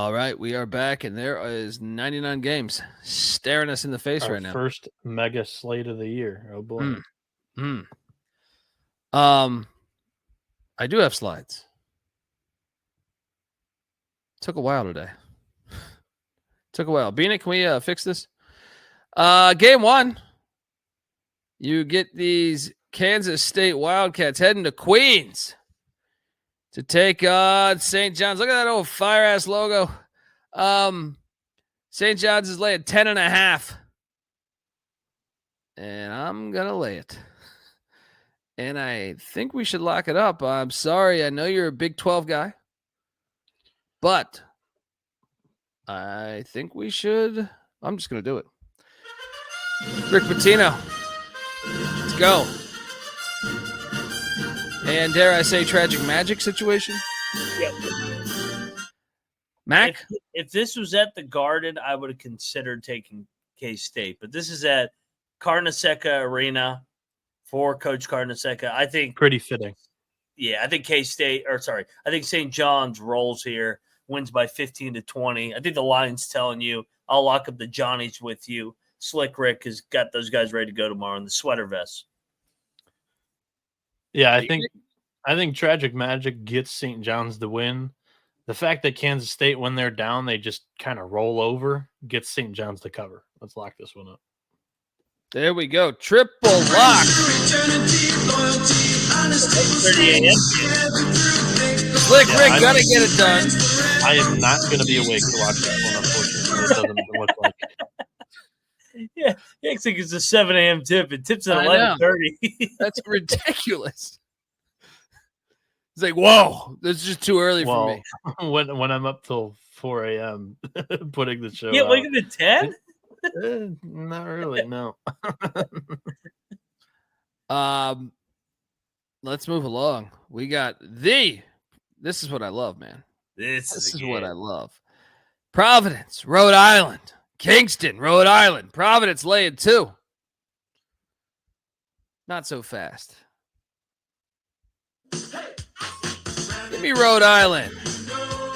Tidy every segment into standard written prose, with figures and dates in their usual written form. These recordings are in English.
All right, we are back, and there is 99 games staring us in the face right now. First mega slate of the year. Oh boy. I do have slides. Took a while today. Took a while. Bieniek, can we fix this? Game 1. You get these Kansas State Wildcats heading to Queens to take on St. John's. Look at that old fire-ass logo. St. John's is laying 10.5. And I'm going to lay it. And I think we should lock it up. I'm sorry. I know you're a Big 12 guy. But I think we should. I'm just going to do it. Rick Pitino. Let's go. And dare I say tragic magic situation? Yep. Mac? If this was at the Garden, I would have considered taking K-State. But this is at Carnesecca Arena for Coach Carnesecca. I think pretty fitting. Yeah, I think K-State, I think St. John's rolls here, wins by 15-20. I think the line's telling you, I'll lock up the Johnnies with you. Slick Rick has got those guys ready to go tomorrow in the sweater vests. Yeah, I think tragic magic gets St. John's the win. The fact that Kansas State, when they're down, they just kind of roll over, gets St. John's to cover. Let's lock this one up. There we go. Triple lock. 30 a.m. Slick Rick, gotta get it done. I am not going to be awake to watch that one, unfortunately. It doesn't look like it. Yeah, I think it's a 7 a.m. tip. It tips at 11:30. That's ridiculous. It's like, whoa, this is just too early for me. When I'm up till 4 a.m. putting the show out. Wake up at 10? Not really, no. Let's move along. We got this is what I love, man. This is what I love. Providence, Rhode Island. Kingston, Rhode Island. Providence laying 2. Not so fast. Give me Rhode Island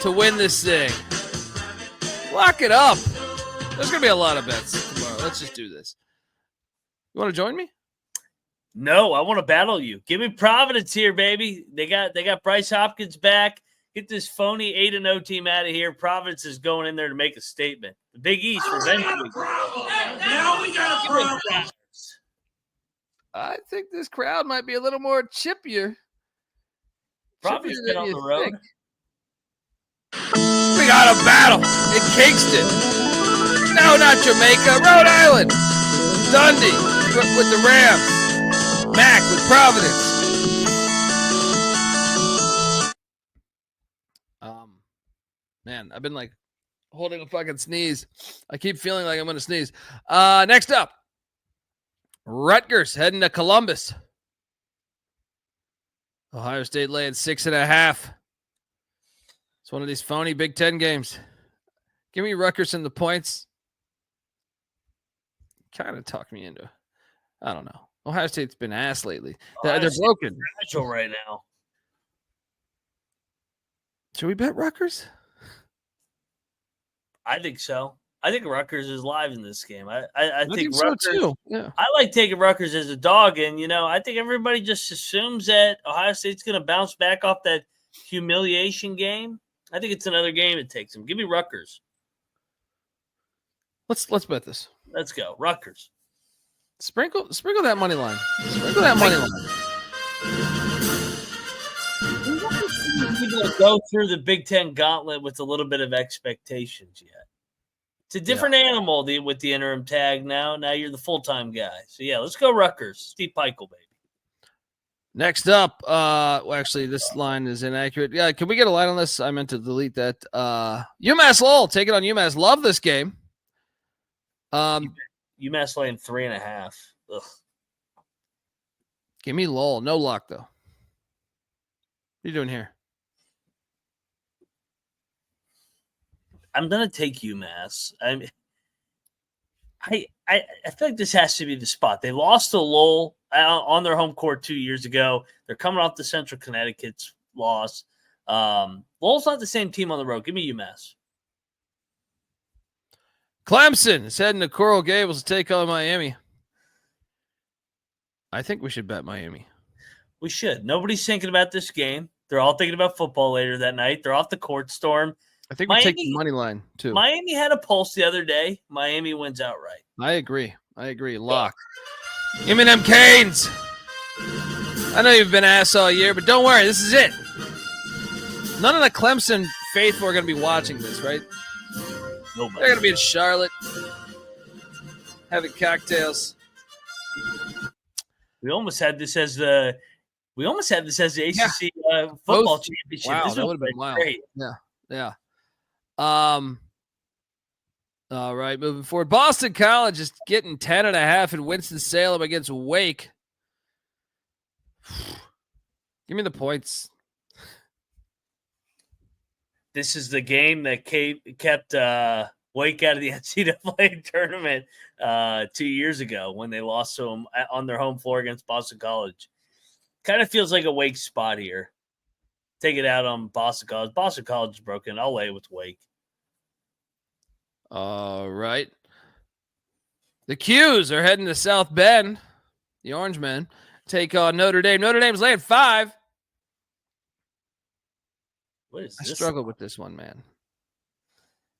to win this thing. Lock it up. There's going to be a lot of bets tomorrow. Let's just do this. You want to join me? No, I want to battle you. Give me Providence here, baby. They got Bryce Hopkins back. Get this phony 8-0 team out of here. Providence is going in there to make a statement. The Big East revenge week. Now we got a problem. I think this crowd might be a little more chippier. Providence been on the road. We got a battle in Kingston. No, not Jamaica. Rhode Island. Dundee with the Rams. Mac with Providence. Man, I've been like holding a fucking sneeze. I keep feeling like I'm going to sneeze. Next up, Rutgers heading to Columbus. Ohio State laying 6.5. It's one of these phony Big Ten games. Give me Rutgers in the points. Kind of talk me into it. I don't know. Ohio State's been ass lately. They're broken. Fragile right now. Should we bet Rutgers? I think so. I think Rutgers is live in this game. I think so Rutgers, too. Yeah. I like taking Rutgers as a dog, and I think everybody just assumes that Ohio State's going to bounce back off that humiliation game. I think it's another game it takes them. Give me Rutgers. Let's bet this. Let's go, Rutgers. Sprinkle that money line. Sprinkle that money line. People go through the Big Ten gauntlet with a little bit of expectations yet. It's a different animal with the interim tag now. Now you're the full-time guy. So, yeah, let's go Rutgers. Steve Peichel, baby. Next up, actually, this line is inaccurate. Yeah, can we get a line on this? I meant to delete that. UMass Lowell, take it on UMass. Love this game. UMass laying 3.5. Ugh. Give me Lowell. No lock, though. What are you doing here? I'm gonna take UMass. I feel like this has to be the spot. They lost to Lowell on their home court 2 years ago. They're coming off the Central Connecticut's loss. Lowell's not the same team on the road. Give me UMass. Clemson is heading to Coral Gables to take on Miami. I think we should bet Miami. We should. Nobody's thinking about this game. They're all thinking about football later that night. They're off the court storm. I think we take the money line, too. Miami had a pulse the other day. Miami wins outright. I agree. Lock. Give me them Canes. I know you've been ass all year, but don't worry. This is it. None of the Clemson faithful are going to be watching this, right? Nobody. They're going to be in Charlotte having cocktails. We almost had this as the ACC football championship. Wow, this that would have been wild. Great. Yeah. All right, moving forward. Boston College is getting 10.5 in Winston-Salem against Wake. Give me the points. This is the game that kept Wake out of the NCAA tournament 2 years ago when they lost to them on their home floor against Boston College. Kind of feels like a Wake spot here. Take it out on Boston College. Boston College is broken. I'll lay it with Wake. All right. The Qs are heading to South Bend. The Orange Men take on Notre Dame. Notre Dame's laying 5. What is this? I struggle with this one, man.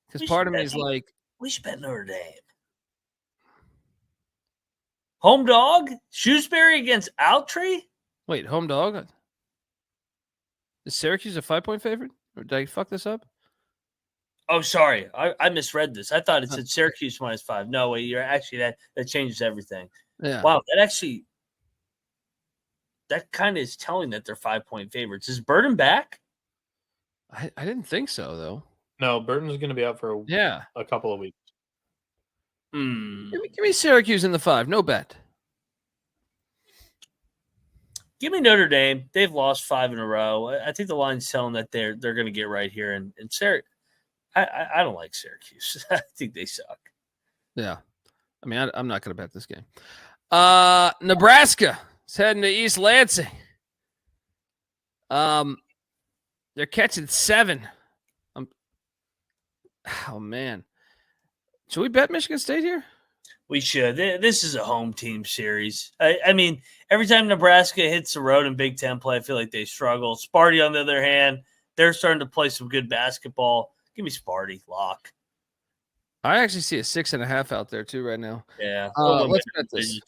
Because part of me is like, we should bet Notre Dame. Home dog? Shrewsbury against Altry? wait, home dog? Is Syracuse a 5-point favorite? Or did I fuck this up? Oh, sorry. I misread this. I thought it said Syracuse -5. No, wait, you're actually that changes everything. Yeah. Wow, that kind of is telling that they're 5-point favorites. Is Burden back? I didn't think so, though. No, Burton's going to be out for a couple of weeks. Give me Syracuse in the 5. No bet. Give me Notre Dame. They've lost 5 in a row. I think the line's telling that they're going to get right here. And Syracuse, I don't like Syracuse. I think they suck. Yeah. I mean, I'm not going to bet this game. Nebraska is heading to East Lansing. They're catching 7. Oh, man. Should we bet Michigan State here? We should. This is a home team series. I mean, every time Nebraska hits the road in Big Ten play, I feel like they struggle. Sparty, on the other hand, they're starting to play some good basketball. Give me Sparty. Lock. I actually see a 6.5 out there, too, right now. Yeah. Let's bet this.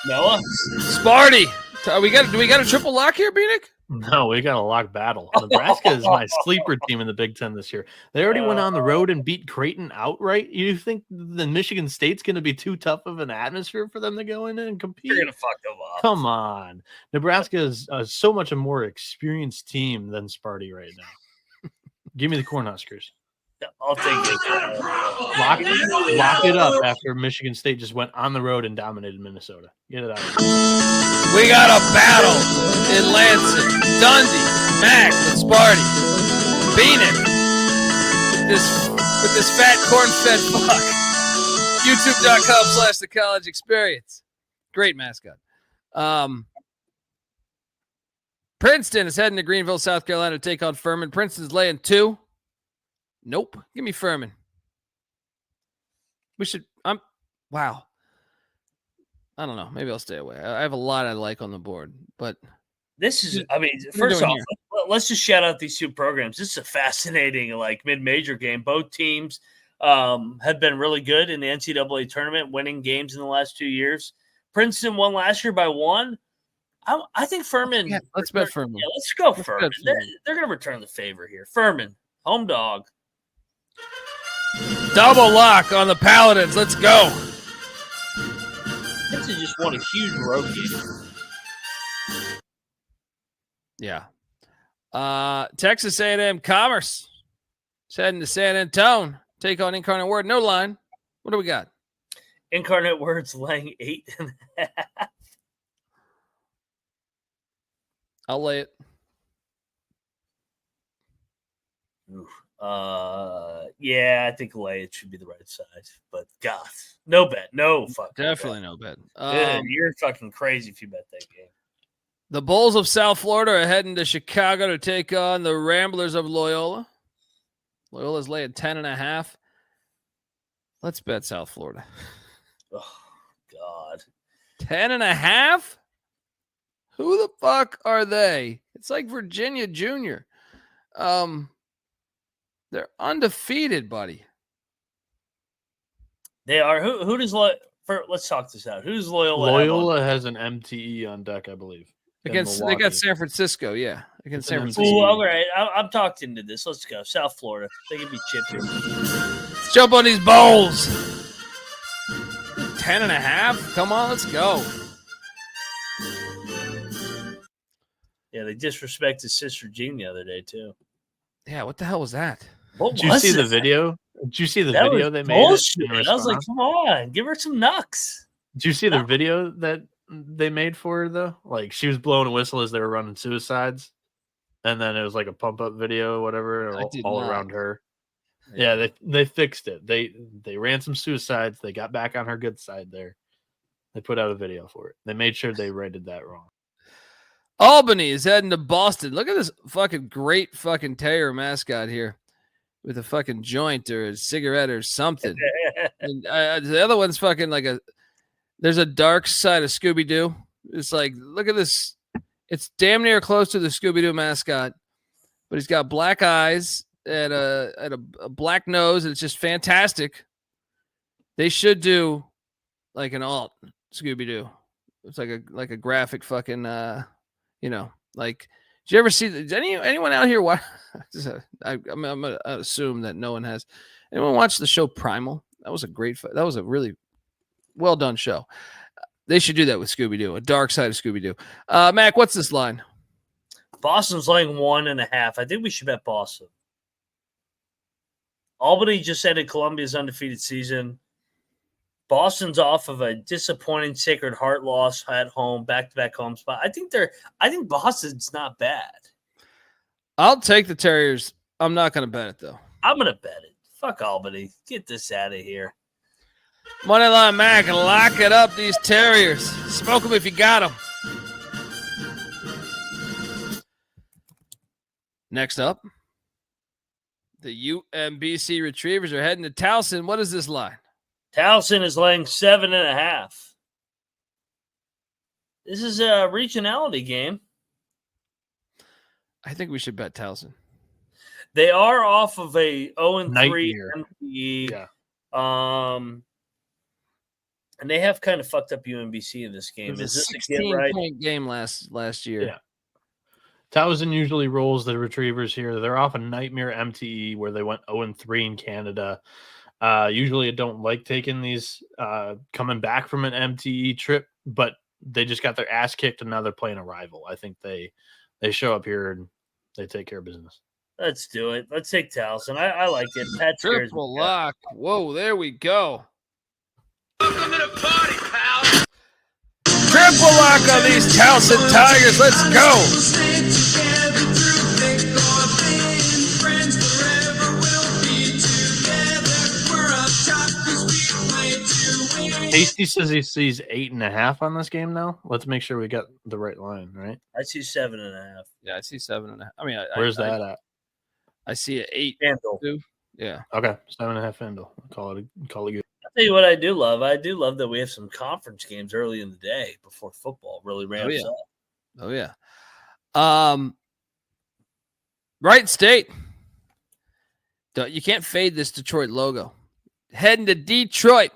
Noah? Sparty. Do we got a triple lock here, Bieniek? No, we got a lock battle. Nebraska is my sleeper team in the Big Ten this year. They already went on the road and beat Creighton outright. You think the Michigan State's going to be too tough of an atmosphere for them to go in and compete? You're going to fuck them up. Come on. Nebraska is so much a more experienced team than Sparty right now. Give me the Cornhuskers. I'll take it. Lock it up after Michigan State just went on the road and dominated Minnesota. Get it out of here. We got a battle in Lansing. Dundee, Mac, and Sparty. Bieniek with this fat corn-fed fuck. YouTube.com/The College Experience. Great mascot. Princeton is heading to Greenville, South Carolina to take on Furman. Princeton's laying 2. Nope. Give me Furman. We should. Wow. I don't know. Maybe I'll stay away. I have a lot I like on the board, but this is. I mean, first off, let's just shout out these two programs. This is a fascinating, mid-major game. Both teams have been really good in the NCAA tournament, winning games in the last 2 years. Princeton won last year by 1. I think Furman. Yeah, let's bet Furman. Yeah, let's go Furman. They're going to return the favor here. Furman, home dog. Double lock on the Paladins. Let's go. This is just won a huge road game. Yeah. Texas A&M Commerce is heading to San Antonio. Take on Incarnate Word. No line. What do we got? Incarnate Word's laying 8.5. I'll lay it. Yeah, I think lay it should be the right size. But God, no bet. No fucking Definitely no bet. You're fucking crazy if you bet that game. The Bulls of South Florida are heading to Chicago to take on the Ramblers of Loyola. Loyola's laying 10.5. Let's bet South Florida. Oh, God. 10.5? Who the fuck are they? It's like Virginia Junior. They're undefeated, buddy. They are. Who does let's talk this out. Who's Loyola? Loyola has an MTE on deck, I believe. They got San Francisco, yeah. Against San Francisco. Ooh, all right. I'm talked into this. Let's go. South Florida. They can be chippy. Let's jump on these bowls. 10.5? Come on, let's go. Yeah, they disrespected Sister Jean the other day, too. Yeah, what the hell was that? Did you see the video? Did you see the video they made? Bullshit. I was like, come on, give her some knucks. Did you see the video that they made for her, though? Like, she was blowing a whistle as they were running suicides. And then it was like a pump-up video or whatever all around her. Yeah, they fixed it. They ran some suicides. They got back on her good side there. They put out a video for it. They made sure they rated that wrong. Albany is heading to Boston. Look at this fucking great fucking terrier mascot here with a fucking joint or a cigarette or something. And the other one's fucking like there's a dark side of Scooby-Doo. It's like, look at this. It's damn near close to the Scooby-Doo mascot, but he's got black eyes and a black nose, and it's just fantastic. They should do like an alt Scooby-Doo. It's like a graphic fucking like, did you ever see anyone out here watch? I'm gonna assume that no one has. Anyone watch the show Primal? That was a really well done show. They should do that with Scooby-Doo, a dark side of Scooby-Doo. Mac, what's this line? Boston's laying 1.5. I think we should bet Boston. Albany just ended Columbia's undefeated season. Boston's off of a disappointing Sacred Heart loss at home, back-to-back home spot. I think Boston's not bad. I'll take the Terriers. I'm not going to bet it, though. I'm going to bet it. Fuck Albany. Get this out of here. Moneyline Mac, lock it up, these Terriers. Smoke them if you got them. Next up, the UMBC Retrievers are heading to Towson. What is this line? Towson is laying 7.5. This is a regionality game. I think we should bet Towson. They are off of a 0-3 MTE. Yeah. And they have kind of fucked up UMBC in this game. It was a 16-point game last year. Yeah. Towson usually rolls the Retrievers here. They're off a nightmare MTE where they went 0-3 in Canada. Usually I don't like taking these coming back from an MTE trip, but they just got their ass kicked and now they're playing a rival. I think they show up here and they take care of business. Let's do it. Let's take Towson. I like it. Pat Triple lock. Whoa, there we go. Welcome to the party, pal. Triple lock on these Towson Tigers. Let's go. Tasty says he sees 8.5 on this game now. Let's make sure we got the right line, right? I see 7.5. Yeah, I see 7.5. I mean, where's that at? I see an 8. Handle. Yeah. Okay, 7.5 handle. Call it good. I'll tell you what I do love. I do love that we have some conference games early in the day before football really ramps up. Oh yeah. Wright State. You can't fade this Detroit logo. Heading to Detroit.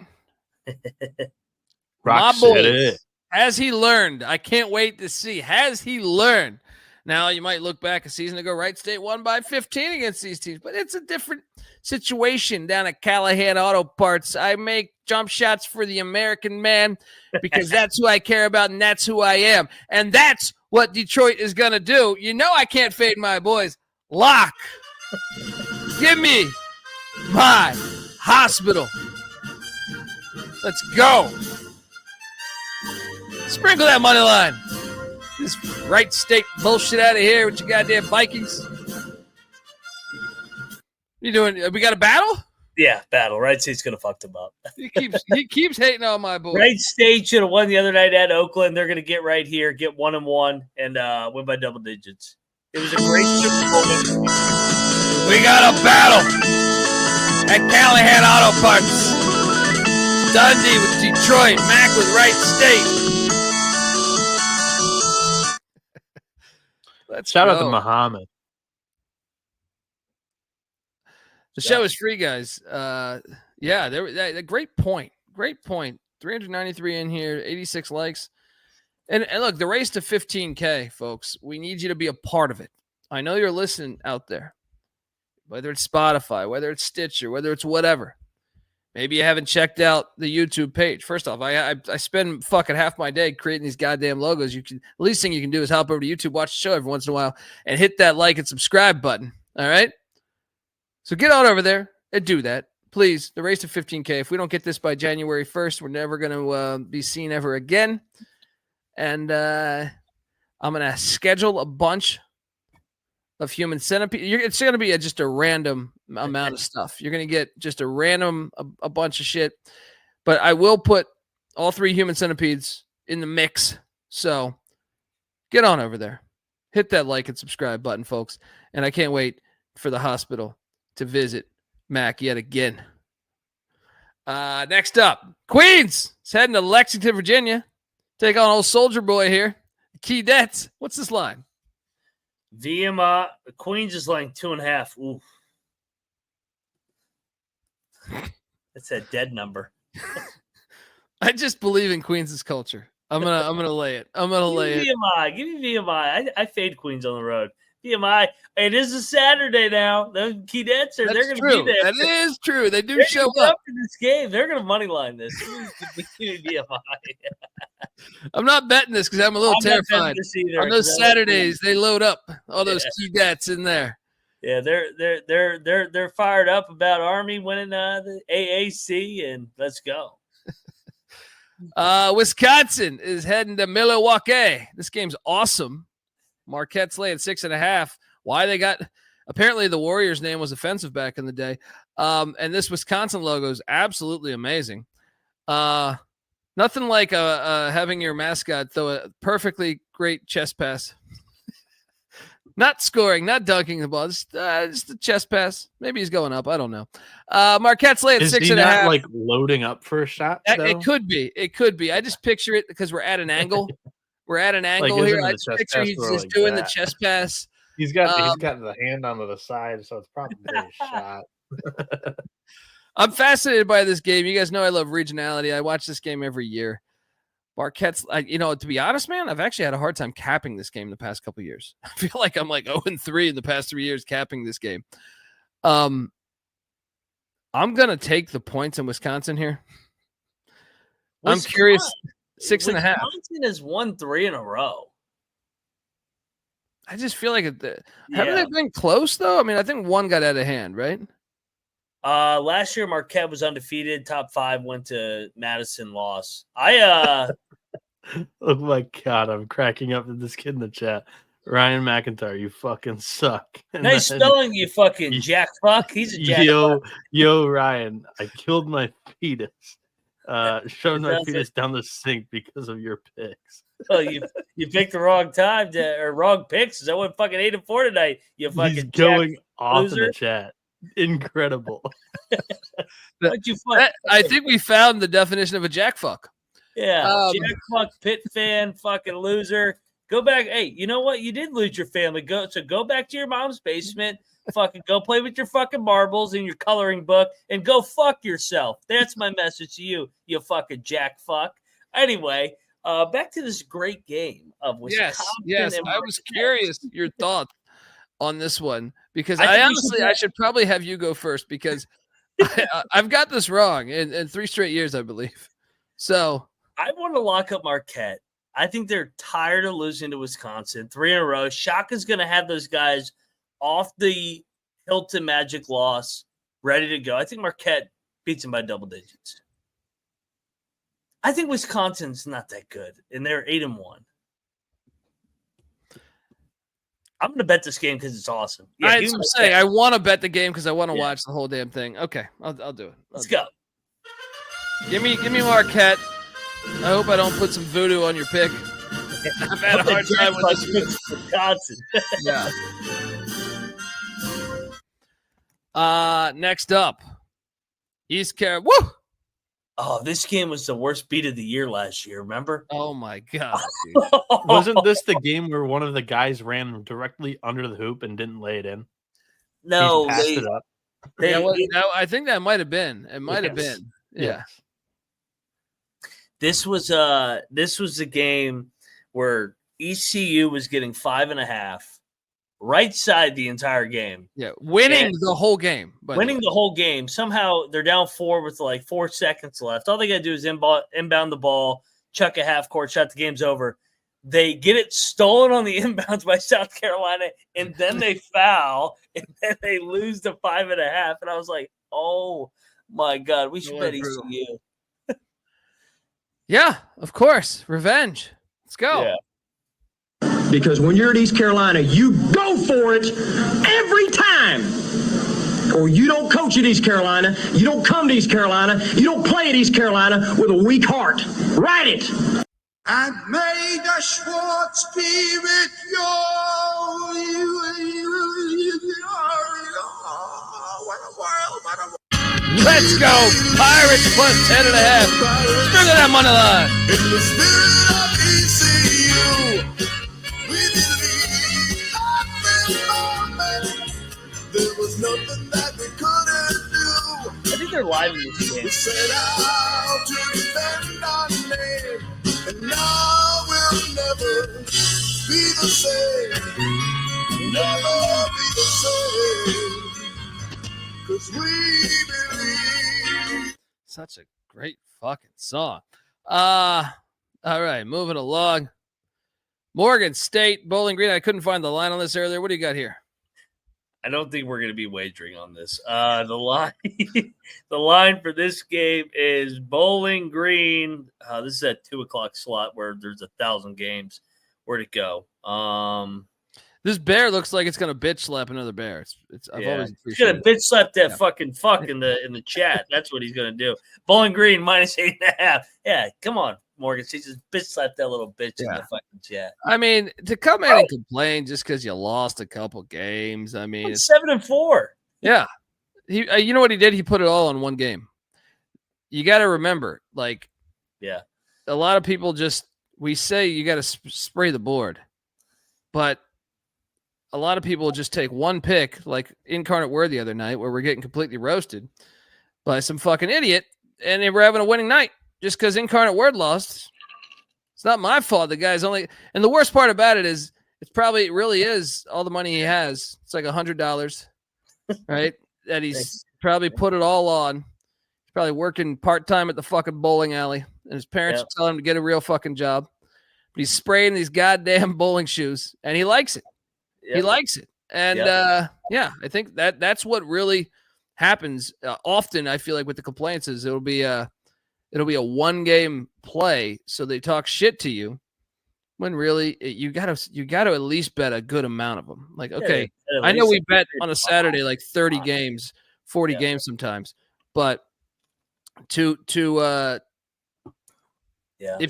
Rock City. Has he learned? I can't wait to see. Has he learned? Now, you might look back a season ago, Wright State won by 15 against these teams, but it's a different situation down at Callahan Auto Parts. I make jump shots for the American man because that's who I care about and that's who I am. And that's what Detroit is going to do. You know I can't fade my boys. Lock. Give me my hospital. Let's go. Sprinkle that money line. This Wright State bullshit out of here with your goddamn Vikings. You doing? We got a battle? Yeah, battle. Wright State's gonna fuck them up. He keeps hating on my boy. Wright State should have won the other night at Oakland. They're gonna get right here, get 1-1, and win by double digits. It was a great Super Bowl. We got a battle at Callahan Auto Parts. Dundee with Detroit. Mac with Wright State. Let's Shout out go. to Muhammad. The show is free, guys. Yeah, great point. Great point. 393 in here, 86 likes. And look, the race to 15K, folks, we need you to be a part of it. I know you're listening out there, whether it's Spotify, whether it's Stitcher, whether it's whatever. Maybe you haven't checked out the YouTube page. First off, I spend fucking half my day creating these goddamn logos. The least thing you can do is hop over to YouTube, watch the show every once in a while, and hit that like and subscribe button. All right? So get on over there and do that. Please, the race to 15K. If we don't get this by January 1st, we're never going to be seen ever again. And I'm going to schedule a bunch of human centipede. It's going to be just a random amount of stuff. You're going to get just a random, a bunch of shit. But I will put all 3 human centipedes in the mix. So get on over there. Hit that like and subscribe button, folks. And I can't wait for the hospital to visit Mac yet again. Next up, Queens is heading to Lexington, Virginia. Take on old Soldier Boy here. Key Dets. What's this line? VMI, Queens is laying 2.5. Ooh. That's a dead number. Give I just believe in Queens' culture. I'm gonna lay it. I'm gonna lay it. VMI. Give me VMI. I fade Queens on the road. VMI. It is a Saturday now. Those Keydets they're going to be there. That is true. They do They're show gonna up. in this game. They're going to money line this. VMI. I'm not betting this because I'm a little I'm not betting terrified. this either, On those 'cause Saturdays, they load up all those Keydets in there. Yeah, they're fired up about Army winning the AAC, and let's go. Wisconsin is heading to Milwaukee. This game's awesome. Marquette's laying 6.5. Why they got – apparently the Warriors' name was offensive back in the day. And this Wisconsin logo is absolutely amazing. Nothing like having your mascot throw a perfectly great chest pass. Not scoring, not dunking the ball, just a chest pass. Maybe he's going up. I don't know. Marquette's laying 6.5. Is he not like loading up for a shot? It could be. It could be. I just picture it because we're at an angle. We're at an angle Like, here. isn't I the just chest picture pass he's more just like doing that? the chest pass. He's got the hand onto the side, so it's probably a shot. I'm fascinated by this game. You guys know I love regionality. I watch this game every year. Marquette's, to be honest, man, I've actually had a hard time capping this game the past couple of years. I feel like I'm like 0-3 in the past 3 years capping this game. I'm gonna take the points in Wisconsin here. I'm curious. 6.5. Wisconsin has won 3 in a row. I just feel like haven't they been close though? I mean, I think one got out of hand, right? Last year Marquette was undefeated. Top 5 went to Madison. Loss. Oh my God, I'm cracking up at this kid in the chat. Ryan McIntyre, you fucking suck. And nice spelling, you fucking jack fuck. He's a jack fuck. Yo, Ryan, I killed my fetus. Showed my fetus down the sink because of your picks. Oh, you picked the wrong time or wrong picks. I went fucking 8-4 tonight. You fucking He's going off loser. in the chat. Incredible. I think we found the definition of a jack fuck. Yeah, jack fuck, Pitt fan, fucking loser. Go back. Hey, you know what? You did lose your family. Go back to your mom's basement. Fucking go play with your fucking marbles in your coloring book and go fuck yourself. That's my message to you, you fucking jack fuck. Anyway, back to this great game of Wisconsin. Yes. I was curious your thoughts on this one because I should probably have you go first because I've got this wrong in 3 straight years, I believe. So I want to lock up Marquette. I think they're tired of losing to Wisconsin 3 in a row. Shaka's going to have those guys off the Hilton Magic loss, ready to go. I think Marquette beats them by double digits. I think Wisconsin's not that good, and they're 8-1. I'm going to bet this game because it's awesome. Yeah, I want to bet the game because I want to watch the whole damn thing. Okay, I'll do it. Let's go. Give me Marquette. I hope I don't put some voodoo on your pick. I've had a hard time with this. Wisconsin. Yeah. Next up, East Carolina. Woo! Oh, this game was the worst beat of the year last year. Remember? Oh my god! Dude. Wasn't this the game where one of the guys ran directly under the hoop and didn't lay it in? No, He passed it up. I think that might have been. It might have been. Yeah. This was the game where ECU was getting 5.5, right side the entire game. Yeah, winning the whole game. Winning the whole game. Somehow they're down 4 with like 4 seconds left. All they got to do is inbound the ball, chuck a half court shot. The game's over. They get it stolen on the inbounds by South Carolina, and then they foul, and then they lose to 5.5. And I was like, oh my God, we should bet ECU. Yeah, of course. Revenge. Let's go. Yeah. Because when you're at East Carolina, you go for it every time. Or you don't coach at East Carolina, you don't come to East Carolina, you don't play at East Carolina with a weak heart. Write it. And may the Schwartz be with Let's go. Pirates plus 10.5. Look at that money line. In the spirit of ECU, we believe there was nothing that we couldn't do. I think they're live in this game. We set out to defend our name, and now we'll never be the same. Never be the same. 'Cause we believe. Such a great fucking song. All right, moving along. Morgan State, Bowling Green. I couldn't find the line on this earlier. What do you got here? I don't think we're going to be wagering on this. The line for this game is Bowling Green. This is at 2:00 slot where there's 1,000 games. Where'd it go? This bear looks like it's gonna bitch slap another bear. I've always he's gonna appreciated bitch slap that fucking fuck in the chat. That's what he's gonna do. Bowling Green minus 8.5. Yeah, come on, Morgan. She just bitch slapped that little bitch in the fucking chat. I mean, to come in and complain just because you lost a couple games. I mean, it's 7-4. Yeah, you know what he did? He put it all on one game. You got to remember, like, a lot of people we say you got to spray the board, but a lot of people just take one pick, like Incarnate Word the other night, where we're getting completely roasted by some fucking idiot, and they were having a winning night just because Incarnate Word lost. It's not my fault. The guy's only, and the worst part about it is, it really is all the money he has. It's like $100, right? That he's probably put it all on. He's probably working part-time at the fucking bowling alley, and his parents are telling him to get a real fucking job. But he's spraying these goddamn bowling shoes, and he likes it. He likes it. And I think that's what really happens often. I feel like with the complaints is it'll be a one game play. So they talk shit to you when really you gotta at least bet a good amount of them. Like, okay, I know we bet on a Saturday, like 30 games, 40 games sometimes, but if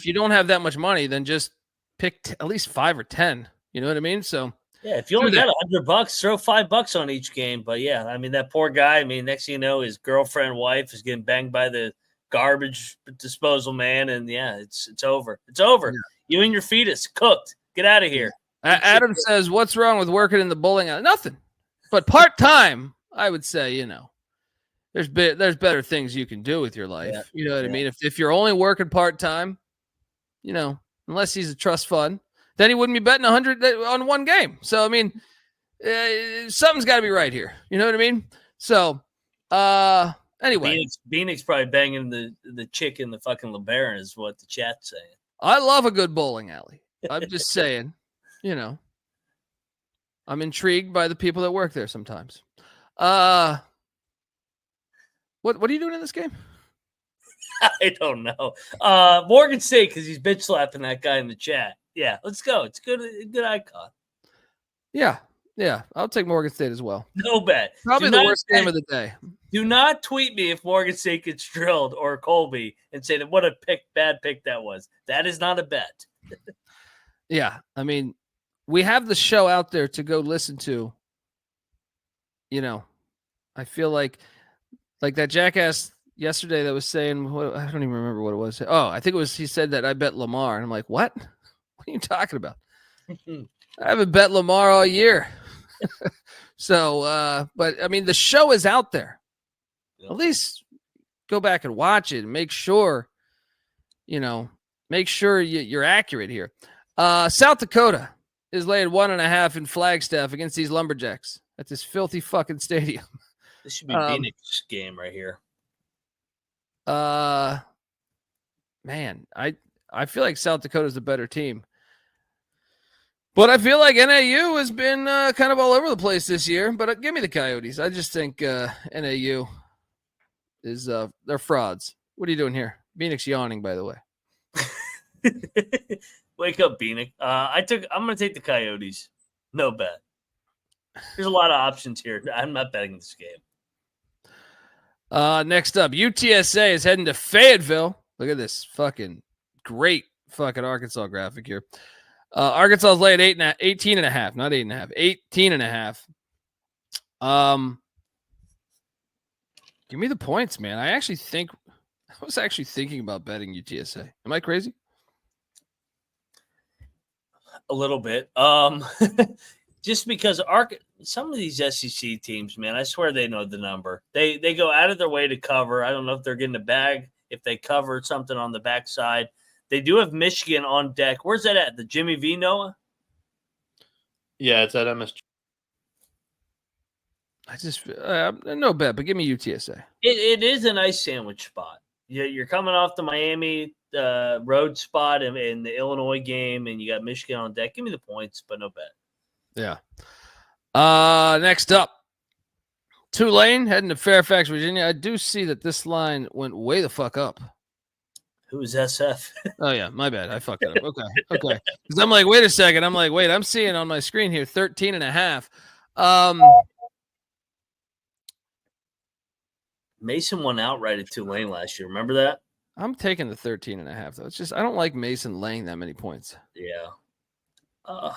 you don't have that much money, then just pick at least 5 or 10, you know what I mean? So, yeah, if you only got $100, throw $5 on each game. But yeah, I mean, that poor guy, I mean, next thing you know, his girlfriend, wife is getting banged by the garbage disposal man. And yeah, it's over. It's over. Yeah. You and your fetus cooked. Get out of here. Adam says, what's wrong with working in the bowling alley? Nothing. But part-time, I would say, there's better things you can do with your life. Yeah. You know what I mean? If you're only working part-time, unless he's a trust fund, then he wouldn't be betting 100 on one game. So, I mean, something's got to be right here. You know what I mean? So, anyway. Bieniek's probably banging the chick in the fucking LeBaron is what the chat's saying. I love a good bowling alley. I'm just saying, I'm intrigued by the people that work there sometimes. What are you doing in this game? I don't know. Morgan State, because he's bitch slapping that guy in the chat. Yeah, let's go. It's good icon. Yeah. I'll take Morgan State as well. No bet. Probably the worst game of the day. Do not tweet me if Morgan State gets drilled or Colby and say that what a bad pick that was. That is not a bet. Yeah, I mean, we have the show out there to go listen to. I feel like that jackass yesterday that was saying, I don't even remember what it was. Oh, I think it was, he said that I bet Lamar. And I'm like, what? What are you talking about? I haven't bet Lamar all year. So, but I mean, the show is out there. Yep. At least go back and watch it and make sure, you're accurate here. South Dakota is laying 1.5 in Flagstaff against these Lumberjacks at this filthy fucking stadium. This should be Phoenix game right here. Man, I feel like South Dakota's the better team. But I feel like NAU has been kind of all over the place this year. But give me the Coyotes. I just think NAU is they're frauds. What are you doing here? Bieniek's yawning, by the way. Wake up, Bieniek. I'm going to take the Coyotes. No bet. There's a lot of options here. I'm not betting this game. Next up, UTSA is heading to Fayetteville. Look at this fucking great fucking Arkansas graphic here. Arkansas is laying 18.5, not 8.5, 18.5. Give me the points, man. I was actually thinking about betting UTSA. Am I crazy? A little bit. Just because some of these SEC teams, man, I swear they know the number. They go out of their way to cover. I don't know if they're getting a bag, if they cover something on the backside. They do have Michigan on deck. Where's that at? The Jimmy V, Noah? Yeah, it's at MSG. I just no bet, but give me UTSA. It is a nice sandwich spot. You're coming off the Miami road spot in the Illinois game, and you got Michigan on deck. Give me the points, but no bet. Yeah. Next up, Tulane heading to Fairfax, Virginia. I do see that this line went way the fuck up. Who's SF? Oh, yeah, my bad. I fucked it up. Okay. Because I'm like, wait a second. I'm seeing on my screen here 13.5. Mason won outright at Tulane last year. Remember that? I'm taking the 13.5, though. It's just I don't like Mason laying that many points. Yeah. God.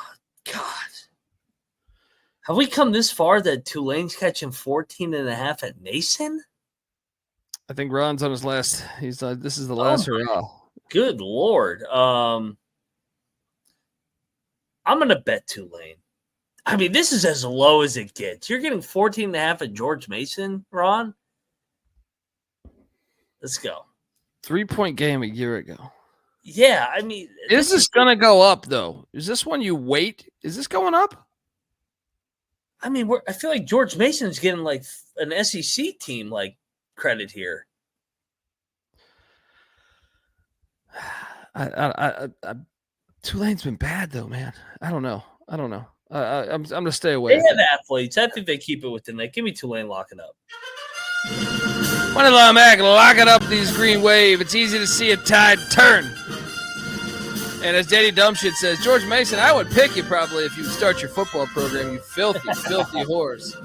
Have we come this far that Tulane's catching 14.5 at Mason? I think Ron's on his last. He's this is the last hurrah. Good Lord. I'm going to bet Tulane. I mean, this is as low as it gets. You're getting 14.5 at George Mason, Ron? Let's go. 3-point game a year ago. Yeah, I mean. Is this going to go up, though? Is this one you wait? Is this going up? I mean, I feel like George Mason's getting like an SEC team like credit here. Tulane's been bad though, man. I don't know. I'm gonna stay away. They have athletes. I think they keep it within that. Give me Tulane locking up. Moneyline Mac, lock it up. These green wave. It's easy to see a tide turn. And as Daddy Dumbshit says, George Mason, I would pick you probably if you would start your football program, you filthy, filthy whores.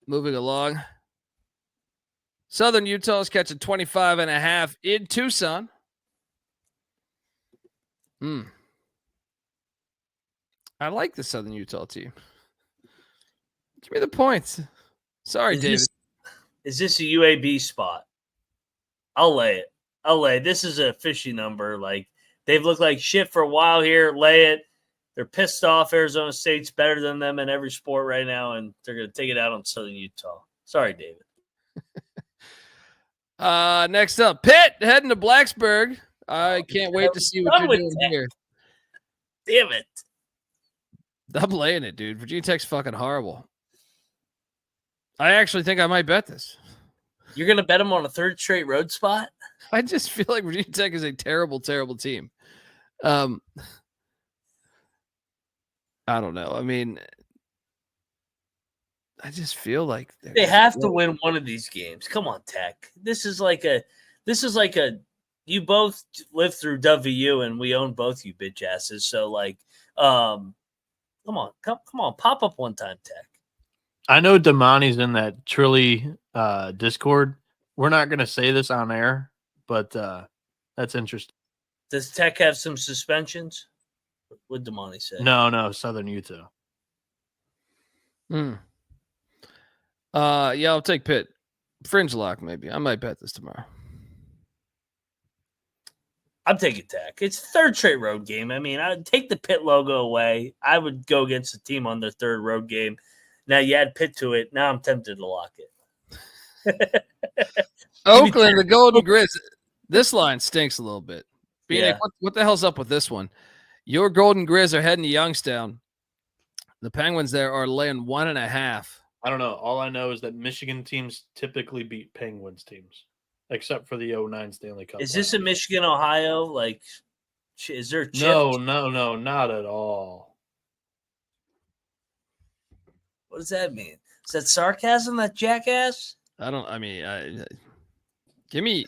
Moving along. Southern Utah is catching 25.5 in Tucson. I like the Southern Utah team. Give me the points. Sorry, David. Is this a UAB spot? I'll lay it. This is a fishy number. Like, they've looked like shit for a while here. Lay it. They're pissed off. Arizona State's better than them in every sport right now, and they're going to take it out on Southern Utah. Sorry, David. Next up, Pitt heading to Blacksburg. I can't wait to see what you're doing here. Damn it. I'm laying it, dude. Virginia Tech's fucking horrible. I actually think I might bet this. You're going to bet them on a third straight road spot? I just feel like Virginia Tech is a terrible, terrible team. I don't know. I mean, I just feel like they have to win one of these games. Come on, Tech. This is like a you both lived through WU and we own both you bitch asses. So like, come on, pop up one time, Tech. I know Damani's in that Trilly Discord. We're not going to say this on air, but that's interesting. Does Tech have some suspensions? What did Damani say? No, Southern Utah. Yeah, I'll take Pitt. Fringe lock, maybe. I might bet this tomorrow. I'm taking Tech. It's third straight road game. I mean, I'd take the Pitt logo away. I would go against the team on their third road game. Now you add Pitt to it. Now I'm tempted to lock it. Oakland, the Golden Grizz. This line stinks a little bit. Yeah. What the hell's up with this one? Your Golden Grizz are heading to Youngstown. The Penguins there are laying 1.5. I don't know. All I know is that Michigan teams typically beat Penguins teams, except for the 09 Stanley Cup. Is this a Michigan, Ohio? Like, is there a chip? No, not at all. What does that mean? Is that sarcasm, that jackass? Give me.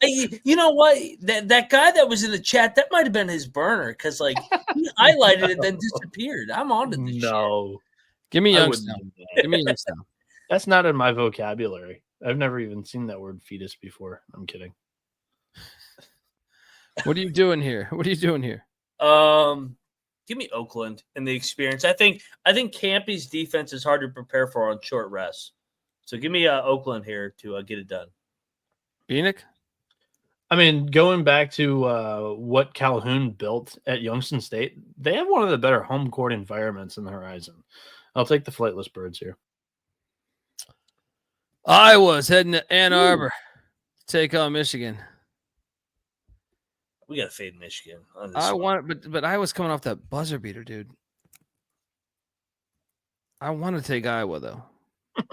Hey, you know what? That guy that was in the chat, that might have been his burner because, like, he highlighted it then disappeared. I'm on to this shit. Give me Youngstown. Give me Youngstown. That's not in my vocabulary. I've never even seen that word fetus before. I'm kidding. What are you doing here? Give me Oakland and the experience. I think Campy's defense is hard to prepare for on short rest. So give me Oakland here to get it done. Bieniek? I mean, going back to what Calhoun built at Youngstown State, they have one of the better home court environments in the horizon. I'll take the flightless birds here. Iowa's heading to Ann Arbor to take on Michigan. We got to fade Michigan on this. But Iowa's coming off that buzzer beater, dude. I want to take Iowa though,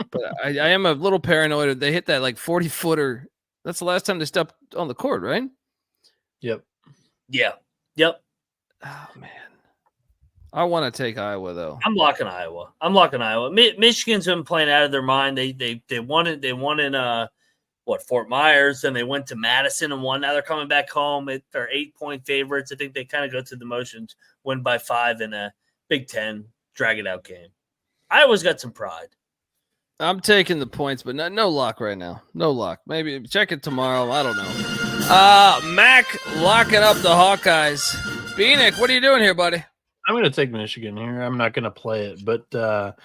but I am a little paranoid. They hit that like 40-footer. That's the last time they stepped on the court, right? Yep. Yeah. Yep. Oh man, I want to take Iowa though. I'm locking Iowa. Michigan's been playing out of their mind. They won it. They won in Fort Myers, and they went to Madison and won. Now they're coming back home. They're 8-point favorites. I think they kind of go through the motions, win by 5 in a Big Ten, drag it out game. Iowa's got some pride. I'm taking the points, but no lock right now. No lock. Maybe check it tomorrow. I don't know. Mac locking up the Hawkeyes. Bieniek, what are you doing here, buddy? I'm going to take Michigan here. I'm not going to play it, but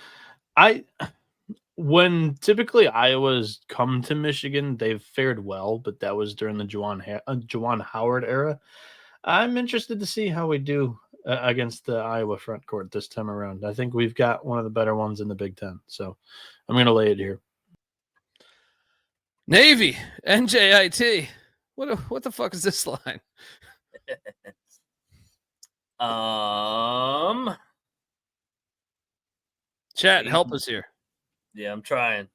when typically Iowa's come to Michigan, they've fared well, but that was during the Juwan Howard era. I'm interested to see how we do against the Iowa front court this time around. I think we've got one of the better ones in the Big Ten, so I'm going to lay it here. Navy, NJIT. What the fuck is this line? Chat, help us here. Yeah, I'm trying.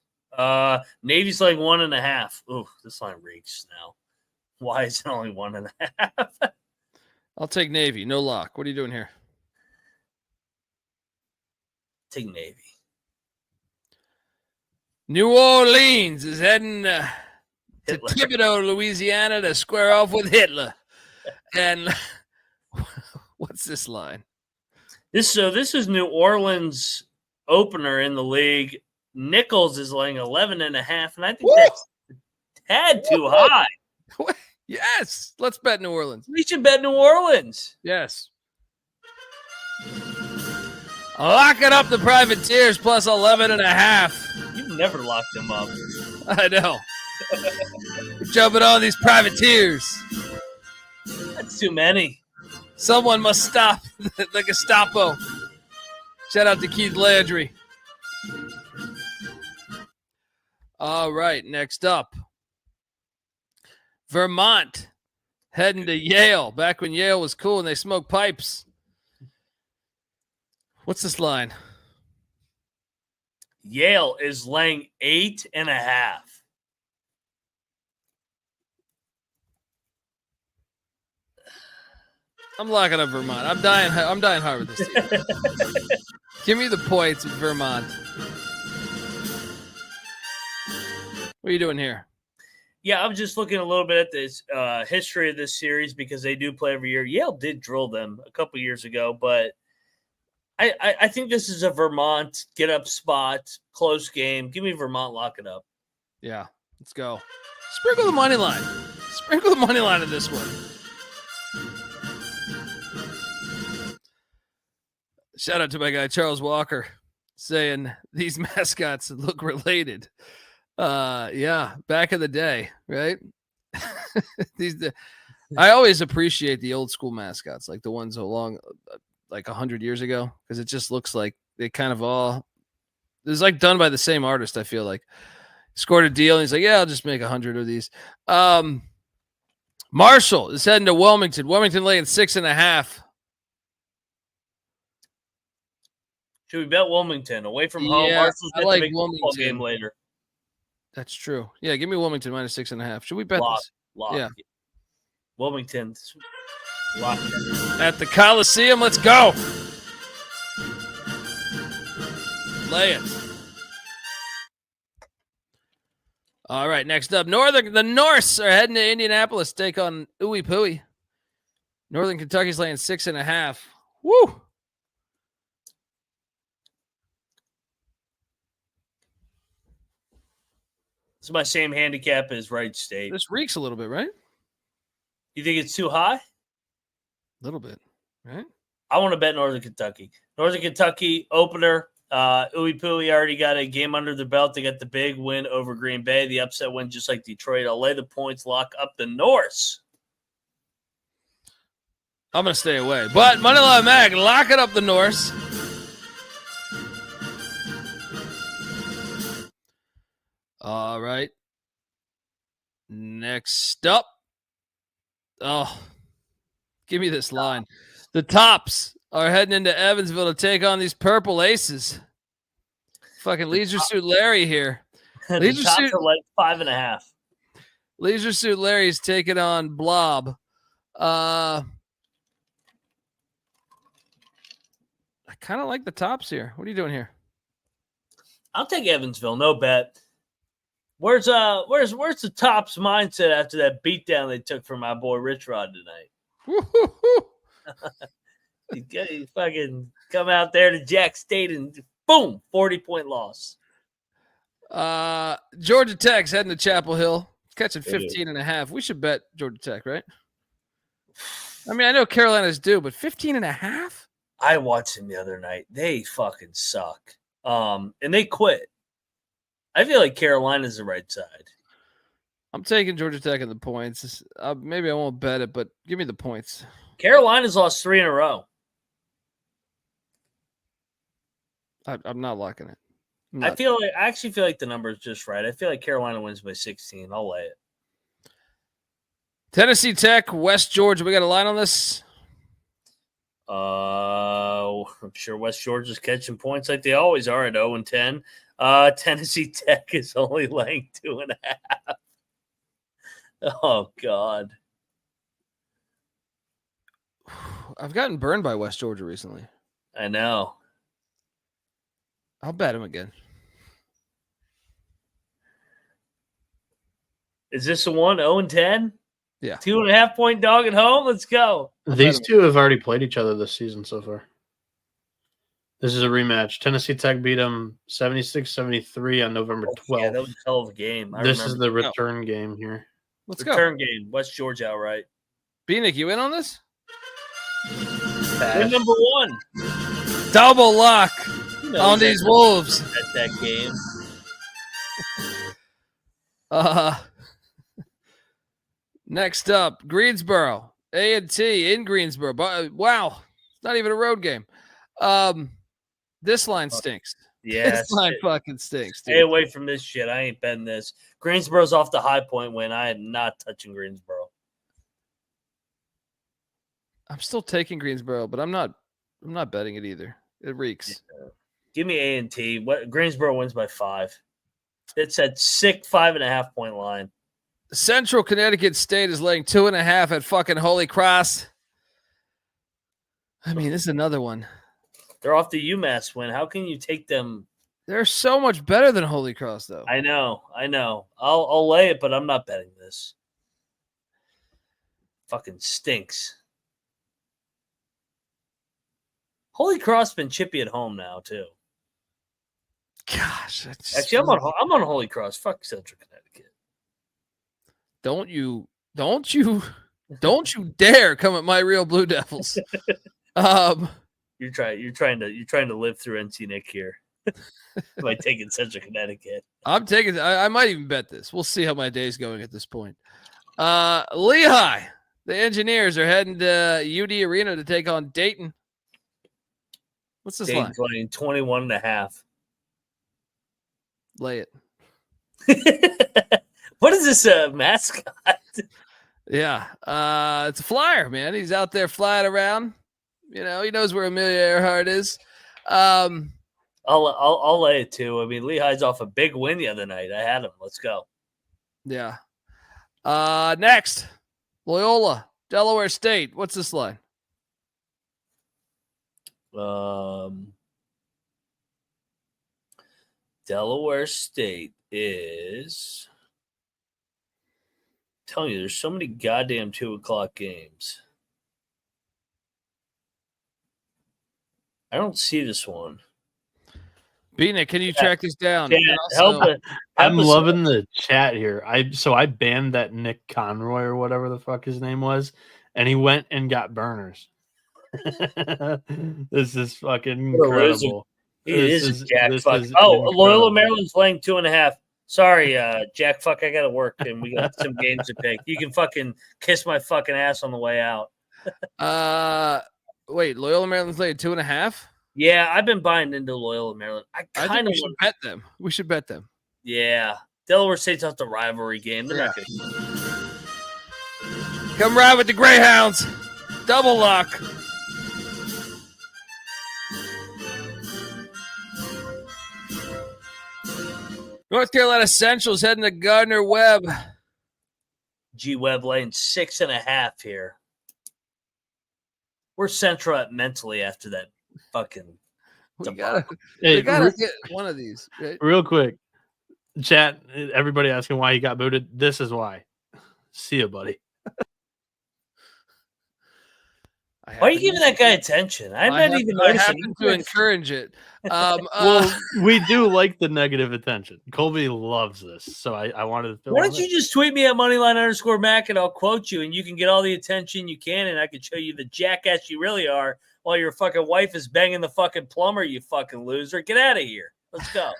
Navy's like 1.5. Ooh, this line reeks now. Why is it only 1.5? I'll take Navy. No lock. What are you doing here? Take Navy. New Orleans is heading to Thibodaux, Louisiana to square off with Hitler. And what's this line? This is New Orleans opener in the league. Nichols is laying 11.5, and I think that's a tad too high. Yes, let's bet New Orleans. We should bet New Orleans. Yes. Locking up the Privateers plus 11.5. You've never locked them up. I know. Jumping on these Privateers. That's too many. Someone must stop the Gestapo. Shout out to Keith Landry. All right, next up. Vermont heading to Yale. Back when Yale was cool and they smoked pipes. What's this line? Yale is laying 8.5. I'm locking up Vermont. I'm dying hard with this team. Give me the points with Vermont. What are you doing here? Yeah, I'm just looking a little bit at this history of this series because they do play every year. Yale did drill them a couple years ago, but I think this is a Vermont get-up spot, close game. Give me Vermont, lock it up. Yeah, let's go. Sprinkle the money line. Sprinkle the money line in this one. Shout out to my guy, Charles Walker. saying these mascots look related. Yeah, back in the day, right? I always appreciate the old school mascots, like the ones along like 100 years ago, because it just looks like they kind of all it's like done by the same artist. I feel like scored a deal and he's like, yeah, I'll just make 100 of these. Marshall is heading to Wilmington. Wilmington laying 6.5. Should we bet Wilmington away from home? Yeah, Marshall's I like the big football game Wilmington. later. That's true. Yeah, give me Wilmington minus 6.5. Should we bet Lock. this? Yeah. Wilmington. Lock. At the Coliseum, let's go. Lay it. All right, next up, the Norse are heading to Indianapolis to take on Ooey Pooey. Northern Kentucky's laying 6.5. Woo! This is my same handicap as Wright State. This reeks a little bit, right? You think it's too high? A little bit, right? I want to bet Northern Kentucky. Northern Kentucky opener. Ooey Pooey already got a game under their belt. They got the big win over Green Bay. The upset win just like Detroit. I'll lay the points, lock up the Norse. I'm going to stay away. But Moneyline Mag, lock it up the Norse. All right. Next up. Oh, give me this line. The Tops are heading into Evansville to take on these Purple Aces. Fucking Leisure Suit Larry here. The Tops are like 5.5. Leisure Suit Larry's taking on Blob. I kind of like the Tops here. What are you doing here? I'll take Evansville. No bet. Where's the Tops mindset after that beatdown they took from my boy Rich Rod tonight? He fucking come out there to Jack State and boom, 40-point loss. Georgia Tech's heading to Chapel Hill, catching 15.5. We should bet Georgia Tech, right? I mean, I know Carolina's due, but 15.5? I watched them the other night. They fucking suck. And they quit. I feel like Carolina's the right side. I'm taking Georgia Tech in the points. Maybe I won't bet it, but give me the points. Carolina's lost 3 in a row. I'm not locking it. I actually feel like the number is just right. I feel like Carolina wins by 16. I'll lay it. Tennessee Tech, West Georgia. We got a line on this? I'm sure West Georgia's catching points like they always are at 0-10. Tennessee Tech is only laying 2.5. Oh, God. I've gotten burned by West Georgia recently. I know. I'll bet him again. Is this the one? 0-10? Yeah. 2.5-point dog at home? Let's go. These two have already played each other this season so far. This is a rematch. Tennessee Tech beat them 76-73 on November 12th. Yeah, that was a hell of a game. This is the return game here. Let's go. Return game. West Georgia outright. Bieniek, you in on this? Win number 1. Double lock on these Wolves. At that game. Next up, Greensboro. A&T in Greensboro. Wow. It's not even a road game. This line stinks. Yeah. This line fucking stinks, dude. Stay away from this shit. I ain't betting this. Greensboro's off the high point win. I am not touching Greensboro. I'm still taking Greensboro, but I'm not betting it either. It reeks. Yeah. Give me A&T. Greensboro wins by 5. It's at 5.5-point line. Central Connecticut State is laying 2.5 at fucking Holy Cross. I mean, this is another one. They're off the UMass win. How can you take them? They're so much better than Holy Cross, though. I know. I'll lay it, but I'm not betting this. Fucking stinks. Holy Cross been chippy at home now too. Gosh, actually, I'm on Holy Cross. Fuck Central Connecticut. Don't you dare come at my real Blue Devils. You're trying to live through NC Nick here. By taking Central Connecticut. I'm taking. I might even bet this. We'll see how my day's going at this point. Lehigh, the Engineers are heading to UD Arena to take on Dayton. What's this line? Dayton 21.5. Lay it. What is this mascot? Yeah, it's a flyer, man. He's out there flying around. You know, he knows where Amelia Earhart is. I'll lay it too. I mean, Lehigh's off a big win the other night. I had him. Let's go. Yeah. Next, Loyola, Delaware State. What's this line? Delaware State is. I'm telling you, there's so many goddamn 2:00 games. I don't see this one. Bieniek, can you track this down? Yeah, Also, I'm loving the chat here. I banned that Nick Conroy or whatever the fuck his name was, and he went and got burners. This is fucking incredible. It is Jack Fuck. Loyola Maryland's playing 2.5. Sorry, Jack Fuck. I got to work, and we got some games to pick. You can fucking kiss my fucking ass on the way out. Wait, Loyola Maryland's playing 2.5? Yeah, I've been buying into Loyola Maryland. I think we should bet them. We should bet them. Yeah. Delaware State's off the rivalry game. They're not going to. Come ride with the Greyhounds. Double lock. North Carolina Central's heading to Gardner Webb. G Webb laying 6.5 here. Where's Central at mentally after that fucking? We gotta get one of these. Right? Real quick, chat. Everybody asking why he got booted. This is why. See you, buddy. Why are you giving that guy attention? I'm not even noticing. I happen to encourage it. Well, we do like the negative attention. Colby loves this, so I wanted to. Why don't you just tweet me at Moneyline_Mac and I'll quote you, and you can get all the attention you can, and I can show you the jackass you really are while your fucking wife is banging the fucking plumber. You fucking loser! Get out of here. Let's go.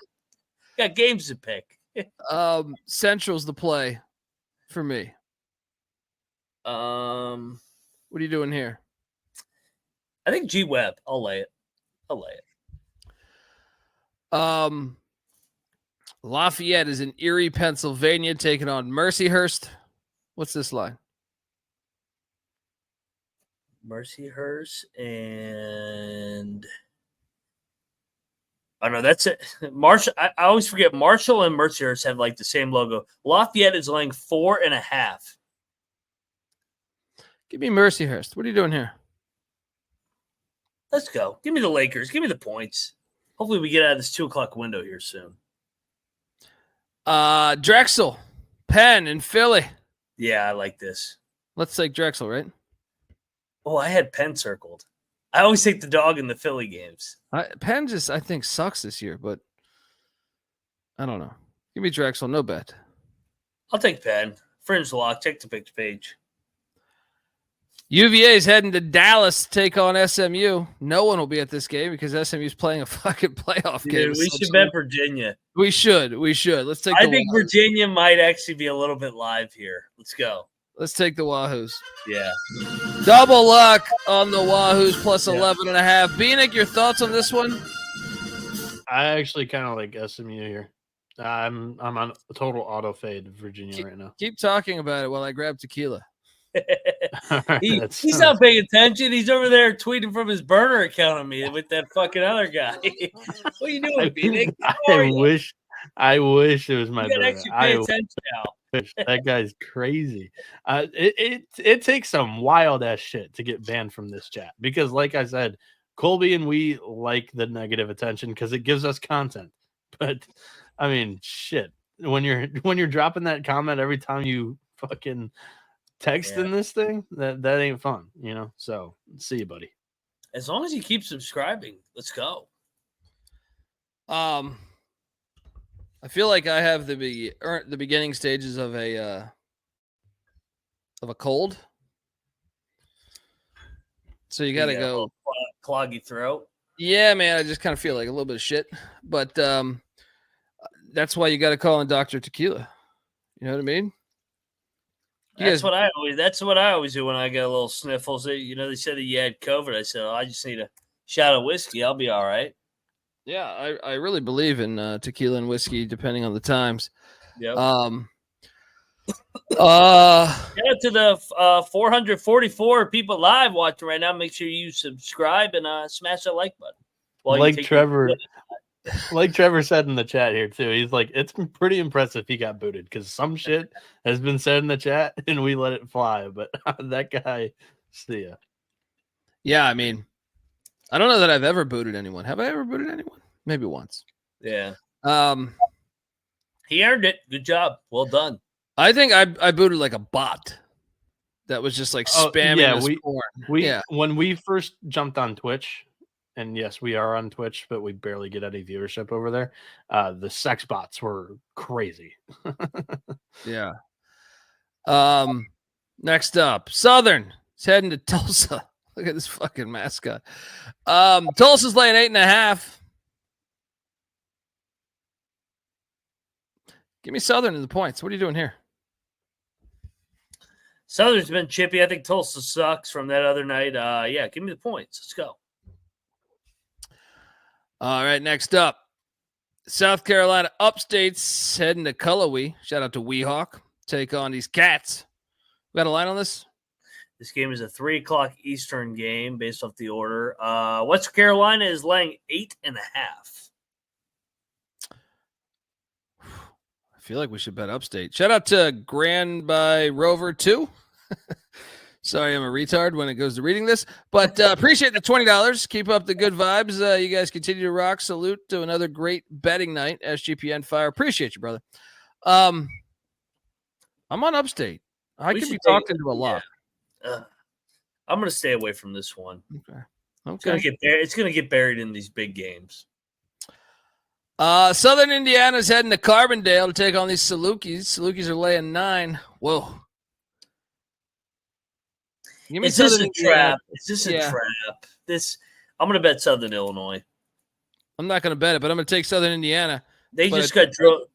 Got games to pick. Central's the play for me. What are you doing here? I think G Webb. I'll lay it. Lafayette is in Erie, Pennsylvania, taking on Mercyhurst. What's this line? Mercyhurst and no, that's it. Marshall. I always forget Marshall and Mercyhurst have like the same logo. Lafayette is laying 4.5. Give me Mercyhurst. What are you doing here? Let's go. Give me the Lakers. Give me the points. Hopefully we get out of this 2:00 window here soon. Drexel, Penn, and Philly. Yeah, I like this. Let's take Drexel, right? Oh, I had Penn circled. I always take the dog in the Philly games. Penn just, I think, sucks this year, but I don't know. Give me Drexel, no bet. I'll take Penn. Fringe lock. Check the picture page. UVA is heading to Dallas to take on SMU. No one will be at this game because SMU is playing a fucking playoff game. We should bet Virginia. We should. Let's take. I think Virginia might actually be a little bit live here. Let's go. Let's take the Wahoos. Yeah. Double luck on the Wahoos plus 11.5. Bieniek, your thoughts on this one? I actually kind of like SMU here. I'm on a total auto fade of Virginia right now. Keep talking about it while I grab tequila. He's not paying attention. He's over there tweeting from his burner account on me with that fucking other guy. What are you doing, Bieniek? I wish it was my burner. Actually pay attention now. That guy's crazy. It takes some wild ass shit to get banned from this chat because, like I said, Colby and we like the negative attention because it gives us content. But I mean, shit. When you're dropping that comment every time you fucking text in this thing, that ain't fun, you know. So see you, buddy. As long as you keep subscribing, let's go. I feel like I have the beginning stages of a cold, so you got to go cloggy throat. Yeah, man, I just kind of feel like a little bit of shit. But that's why you got to call in Dr. Tequila. You know what I mean? That's what I always do when I get a little sniffles. They said that you had COVID. I said, I just need a shot of whiskey. I'll be all right. Yeah, I really believe in tequila and whiskey, depending on the times. Yep. Shout out to the 444 people live watching right now. Make sure you subscribe and smash that like button. Like Trevor said in the chat here too, he's like, it's pretty impressive he got booted because some shit has been said in the chat and we let it fly. But that guy, see ya. Yeah, I mean, I don't know that I've ever booted anyone. Have I ever booted anyone? Maybe once. Yeah. He earned it. Good job. Well done. I think I booted like a bot that was just like spamming porn. When we first jumped on Twitch, and yes, we are on Twitch, but we barely get any viewership over there. The sex bots were crazy. Yeah. Next up, Southern is heading to Tulsa. Look at this fucking mascot. Tulsa's laying 8.5. Give me Southern in the points. What are you doing here? Southern's been chippy. I think Tulsa sucks from that other night. Yeah, give me the points. Let's go. All right, next up, South Carolina Upstate's heading to Cullowhee. Shout out to Weehawk. Take on these Cats. We got a line on this? This game is a 3:00 Eastern game based off the order. West Carolina is laying 8.5. I feel like we should bet Upstate. Shout out to Grand by Rover 2. Sorry, I'm a retard when it goes to reading this, but appreciate the $20. Keep up the good vibes. You guys continue to rock. Salute to another great betting night. SGPN Fire. Appreciate you, brother. I'm on Upstate. I could be talked into a lot. I'm going to stay away from this one. Okay. It's going to get buried in these big games. Southern Indiana's heading to Carbondale to take on these Salukis. Salukis are laying 9. Whoa. Is this a trap? Is this a trap? I'm going to bet Southern Illinois. I'm not going to bet it, but I'm going to take Southern Indiana. They just got drilled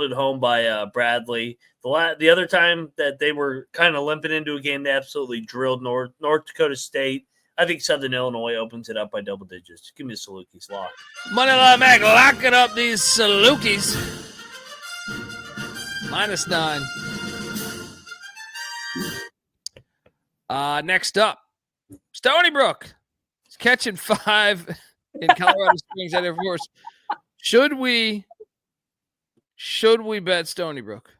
at home by Bradley. The other time that they were kind of limping into a game, they absolutely drilled North Dakota State. I think Southern Illinois opens it up by double digits. Give me the Salukis lock. Moneyline Mac locking up these Salukis. -9. Next up, Stony Brook is catching 5 in Colorado Springs at Air Force. Should we bet Stony Brook?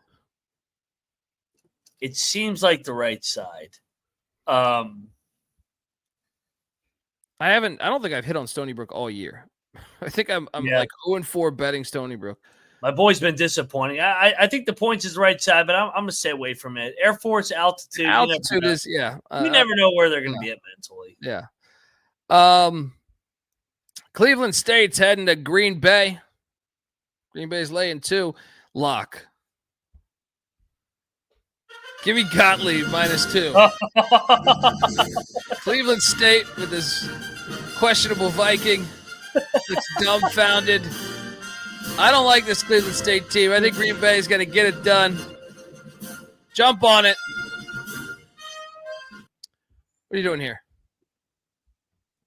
It seems like the right side. I don't think I've hit on Stony Brook all year. I think I'm like 0-4 betting Stony Brook. My boy's been disappointing. I think the points is the right side, but I'm going to stay away from it. Air Force altitude. Altitude is, yeah. You never know where they're going to be at mentally. Yeah. Cleveland State's heading to Green Bay. Green Bay's laying 2. Lock. Give me Gottlieb -2. Cleveland State with this questionable Viking looks dumbfounded. I don't like this Cleveland State team. I think Green Bay is going to get it done. Jump on it. What are you doing here?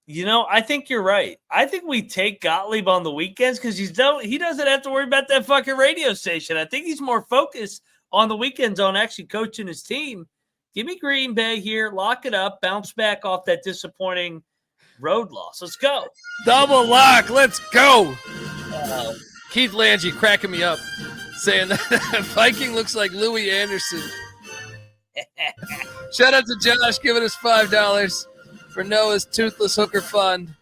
I think you're right. I think we take Gottlieb on the weekends because he doesn't have to worry about that fucking radio station. I think he's more focused on the weekends on actually coaching his team. Give me Green Bay here. Lock it up. Bounce back off that disappointing road loss. Let's go. Double lock. Let's go. Keith Lange cracking me up, saying that Viking looks like Louis Anderson. Shout out to Josh giving us $5 for Noah's Toothless Hooker Fund.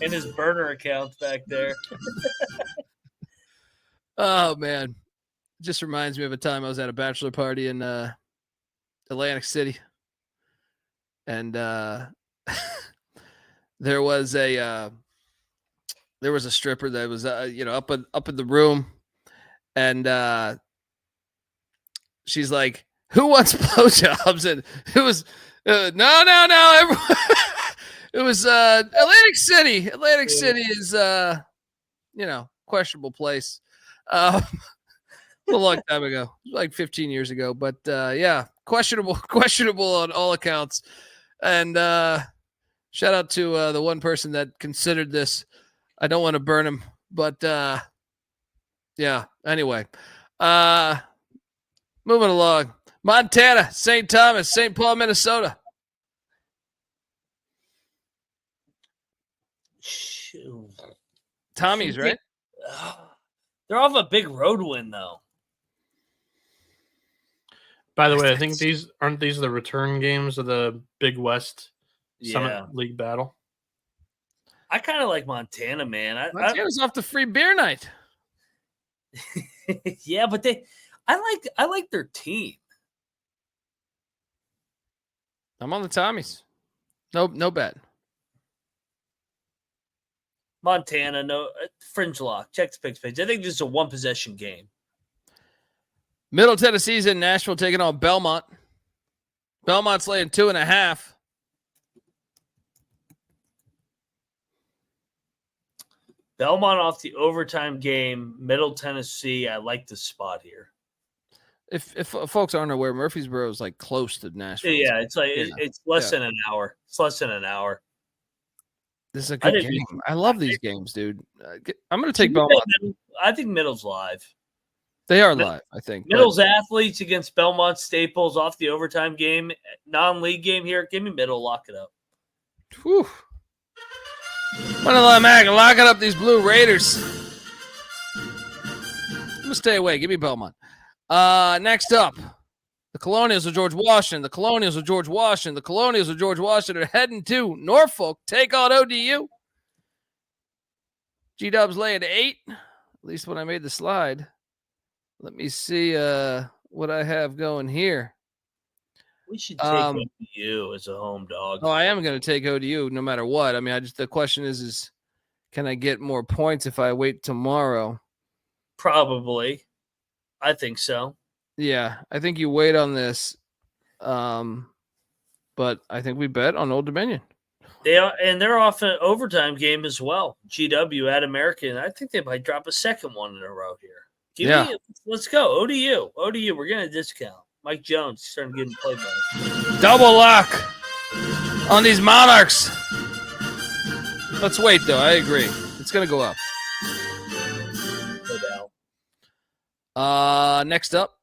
And his burner accounts back there. Oh, man. It just reminds me of a time I was at a bachelor party in Atlantic City. And there was a stripper that was, up in the room. And she's like, Who wants blowjobs? And it was no. Everyone, it was Atlantic City. Atlantic City is questionable place. A long time ago, like 15 years ago. But questionable on all accounts. And shout out to the one person that considered this. I don't want to burn him, but anyway. Moving along. Montana, St. Thomas, St. Paul, Minnesota. Shoot. Tommy's, right? They're off a big road win, though. By the way, I think these the return games of the Big West Summit League battle. I kind of like Montana, man. Montana's off the free beer night. Yeah, but I like their team. I'm on the Tommies. No bet. Montana, no fringe lock. Check the picks page. I think this is a one possession game. Middle Tennessee's in Nashville taking on Belmont. Belmont's laying 2.5. Belmont off the overtime game. Middle Tennessee. I like the spot here. If folks aren't aware, Murfreesboro is like close to Nashville. Yeah, it's like it's less than an hour. It's less than an hour. This is a good game. I love these games, dude. I'm going to take Belmont. I think Middle's live. They are live, I think. Middle's athletes against Belmont Staples off the overtime game, non-league game here. Give me Middle. Lock it up. Whew. Lock it up, these Blue Raiders. I'm going to stay away. Give me Belmont. Next up, the Colonials of George Washington. The Colonials of George Washington are heading to Norfolk. Take on ODU. G-Dubs laying 8. At least when I made the slide. Let me see what I have going here. We should take ODU as a home dog. Oh, I am going to take ODU no matter what. I mean, the question is can I get more points if I wait tomorrow? Probably. I think so. Yeah, I think you wait on this. But I think we bet on Old Dominion. They're off an overtime game as well. GW at American. I think they might drop a second one in a row here. Let's go. ODU. We're getting a discount. Mike Jones starting to get in play by. Double lock on these Monarchs. Let's wait, though. I agree. It's going to go up. No doubt. Next up,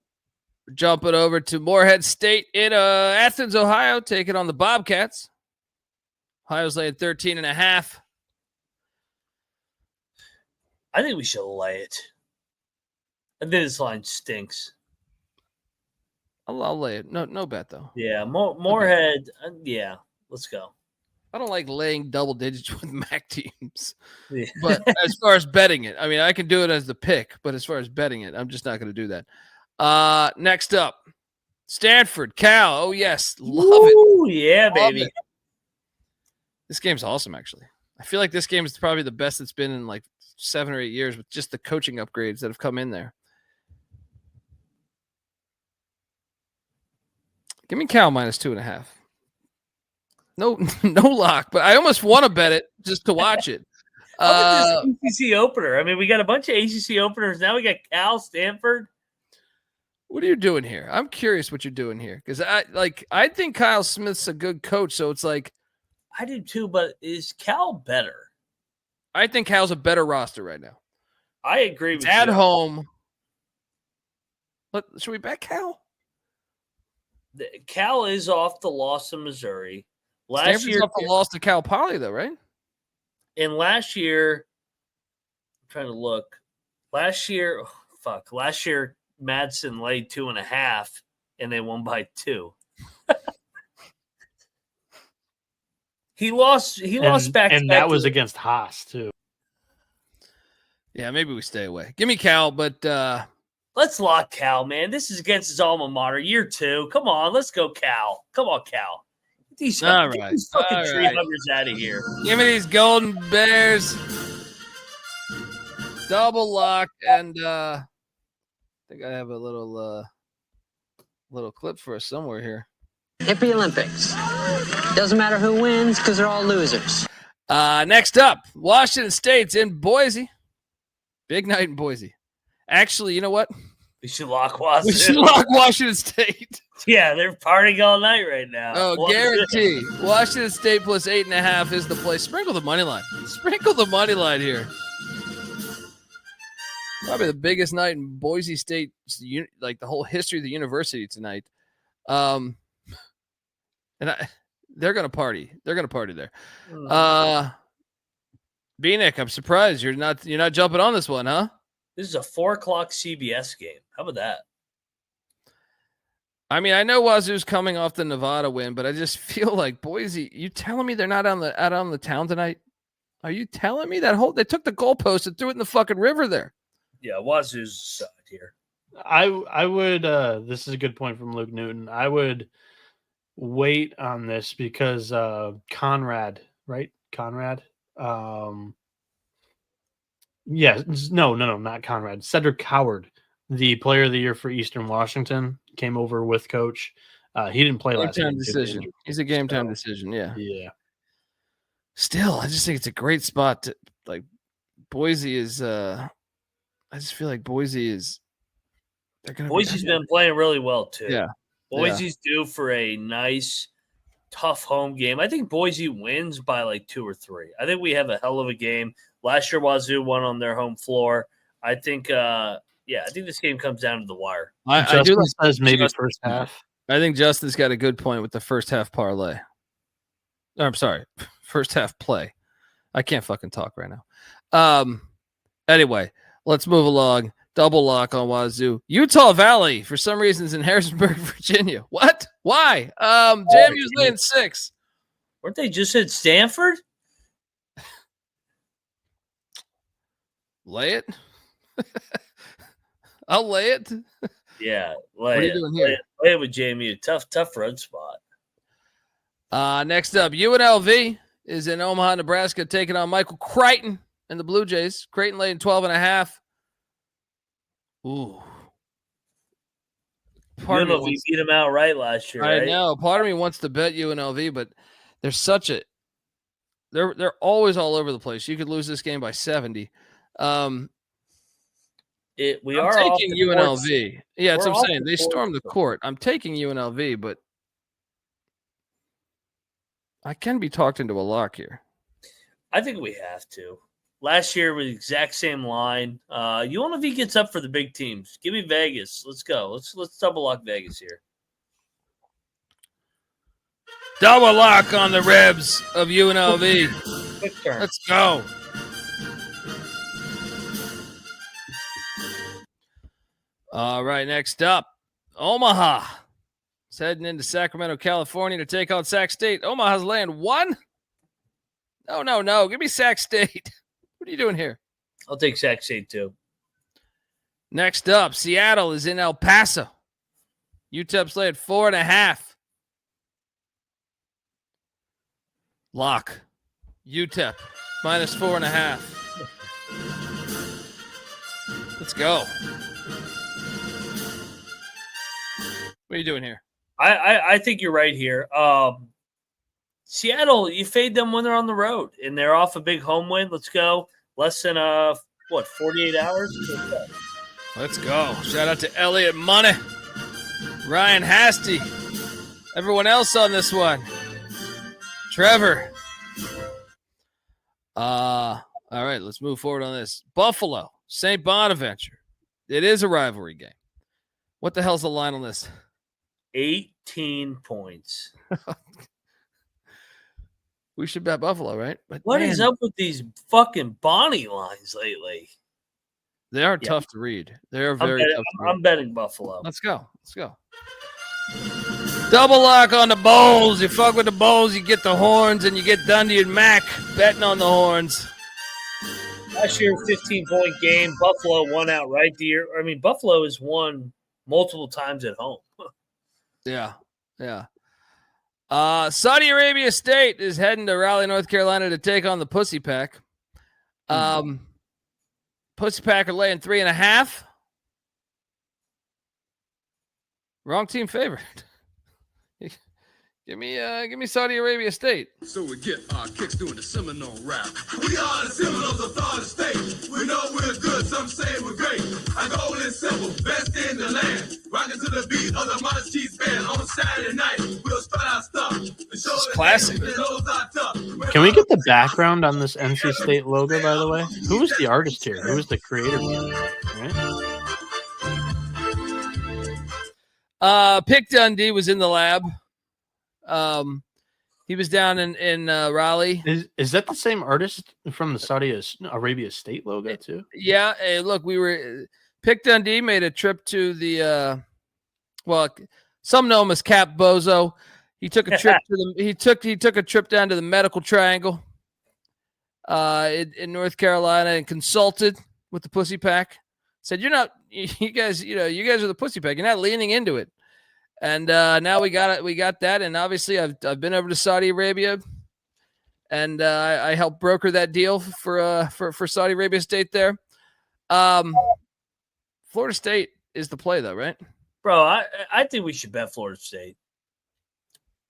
jumping over to Morehead State in Athens, Ohio, taking on the Bobcats. Ohio's laying 13.5. I think we should lay it. I think this line stinks. I'll lay it. No bet, though. Yeah, Morehead. Yeah, let's go. I don't like laying double digits with MAC teams. Yeah. But as far as betting it, I mean, I can do it as the pick, but as far as betting it, I'm just not going to do that. Next up, Stanford, Cal. Oh, yes. Love it. Yeah, baby. It. This game's awesome, actually. I feel like this game is probably the best it's been in like 7 or 8 years with just the coaching upgrades that have come in there. Give me Cal minus 2.5. No lock, but I almost want to bet it just to watch it. How about this ACC opener? I mean, we got a bunch of ACC openers. Now we got Cal, Stanford. What are you doing here? I'm curious what you're doing here because I think Kyle Smith's a good coach, so it's like I do too. But is Cal better? I think Cal's a better roster right now. I agree with you. At home. Should we bet Cal? Cal is off the loss to Missouri. Stanford's off the loss to Cal Poly, though, right? And last year, I'm trying to look. Last year, Madsen laid 2.5, and they won by 2. He lost back, and that was against Haas too. Yeah, maybe we stay away. Give me Cal, but let's lock Cal, man. This is against his alma mater, year 2. Come on, let's go, Cal. Come on, Cal. Get these fucking tree huggers out of here. Give me these Golden Bears. Double lock, and I think I have a little little clip for us somewhere here. Hippie Olympics. Doesn't matter who wins because they're all losers. Next up, Washington State's in Boise. Big night in Boise. Actually, you know what? We should lock Washington. We should lock Washington State. Yeah, they're partying all night right now. Oh, guarantee. Washington State plus 8.5 is the play. Sprinkle the money line. Sprinkle the money line here. Probably the biggest night in Boise State, like the whole history of the university tonight. And they're gonna party. They're gonna party there. Bieniek, I'm surprised you're not jumping on this one, huh? This is a 4:00 CBS game. How about that? I mean, I know Wazoo's coming off the Nevada win, but I just feel like Boise. You telling me they're not out on the town tonight? Are you telling me they took the goalpost and threw it in the fucking river there? Yeah, Wazoo's side here. I would. This is a good point from Luke Newton. I would wait on this because Conrad, right? Conrad. Yeah, no, not Conrad. Cedric Howard, the player of the year for Eastern Washington, came over with coach. He didn't play last game game. Decision. He's a game time decision. Yeah. Yeah. Still, I just think it's a great spot. Like Boise is. I just feel like Boise is. Boise's been playing really well too. Yeah. Boise's due for a nice, tough home game. I think Boise wins by like 2 or 3. I think we have a hell of a game. Last year, Wazoo won on their home floor. I think, I think this game comes down to the wire. I do says maybe first half. I think Justin's got a good point with the first half parlay. Oh, I'm sorry, first half play. I can't fucking talk right now. Anyway, let's move along. Double lock on Wazoo. Utah Valley, for some reason, is in Harrisonburg, Virginia. What? Why? JMU's laying 6. Weren't they just at Stanford? Lay it. I'll lay it. Yeah. What are you doing here? Lay it with JMU. Tough road spot. Next up, UNLV is in Omaha, Nebraska, taking on Michael Crichton and the Blue Jays. Creighton laying 12.5. Ooh. UNLV beat them outright last year, right? I know. Part of me wants to bet UNLV, but there's such a they're always all over the place. You could lose this game by 70. I'm taking UNLV. Yeah, that's what I'm saying. They stormed the court. I'm taking UNLV, but I can be talked into a lock here. I think we have to. Last year was the exact same line. UNLV gets up for the big teams. Give me Vegas. Let's go. Let's double lock Vegas here. Double lock on the ribs of UNLV. Quick turn. Let's go. All right, next up, Omaha. It's heading into Sacramento, California to take on Sac State. Omaha's laying 1. No. Give me Sac State. What are you doing here? I'll take Sac State too. Next up, Seattle is in El Paso. UTEP's laying 4.5. Lock. UTEP minus 4.5. Let's go. What are you doing here? I think you're right here. Seattle, you fade them when they're on the road, and they're off a big home win. Let's go. Less than 48 hours? Let's go. Shout out to Elliot Money, Ryan Hasty, everyone else on this one. Trevor. All right, let's move forward on this. Buffalo, St. Bonaventure. It is a rivalry game. What the hell's the line on this? 18 points. We should bet Buffalo, right? But what is up with these fucking Bonnie lines lately? They are tough to read. They are very tough to read. I'm betting Buffalo. Let's go. Double lock on the Bulls. You fuck with the Bulls, you get the horns, and you get Dundee and Mack betting on the horns. Last year, 15-point game. Buffalo won outright the year. I mean, Buffalo has won multiple times at home. Yeah. Saudi Arabia State is heading to Raleigh, North Carolina to take on the Pussy Pack. Pussy Pack are laying 3.5. Wrong team favored. Give me Saudi Arabia State. So we get our kicks doing the Seminole rap. We are the Seminoles of Florida State. We know we're good, some say we're great. Our goal is simple, best in the land. Rocking to the beat of the Modest Cheese Band on Saturday night. We'll start our stuff. It's classic. Can we get the background on this NC State logo, by the way? Who was the artist here? Who was the creator? Right? Pick Dundee was in the lab. He was down in Raleigh. Is that the same artist from the Saudi Arabia State logo too? Yeah. Hey, look, Pick Dundee made a trip to the some know him as Cap Bozo. He took a trip he took a trip down to the Medical Triangle in North Carolina and consulted with the Pussy Pack. Said, you guys are the Pussy Pack. You're not leaning into it. And now we got that, and obviously I've been over to Saudi Arabia, and I helped broker that deal for Saudi Arabia State there. Florida State is the play, though, right? Bro, I think we should bet Florida State.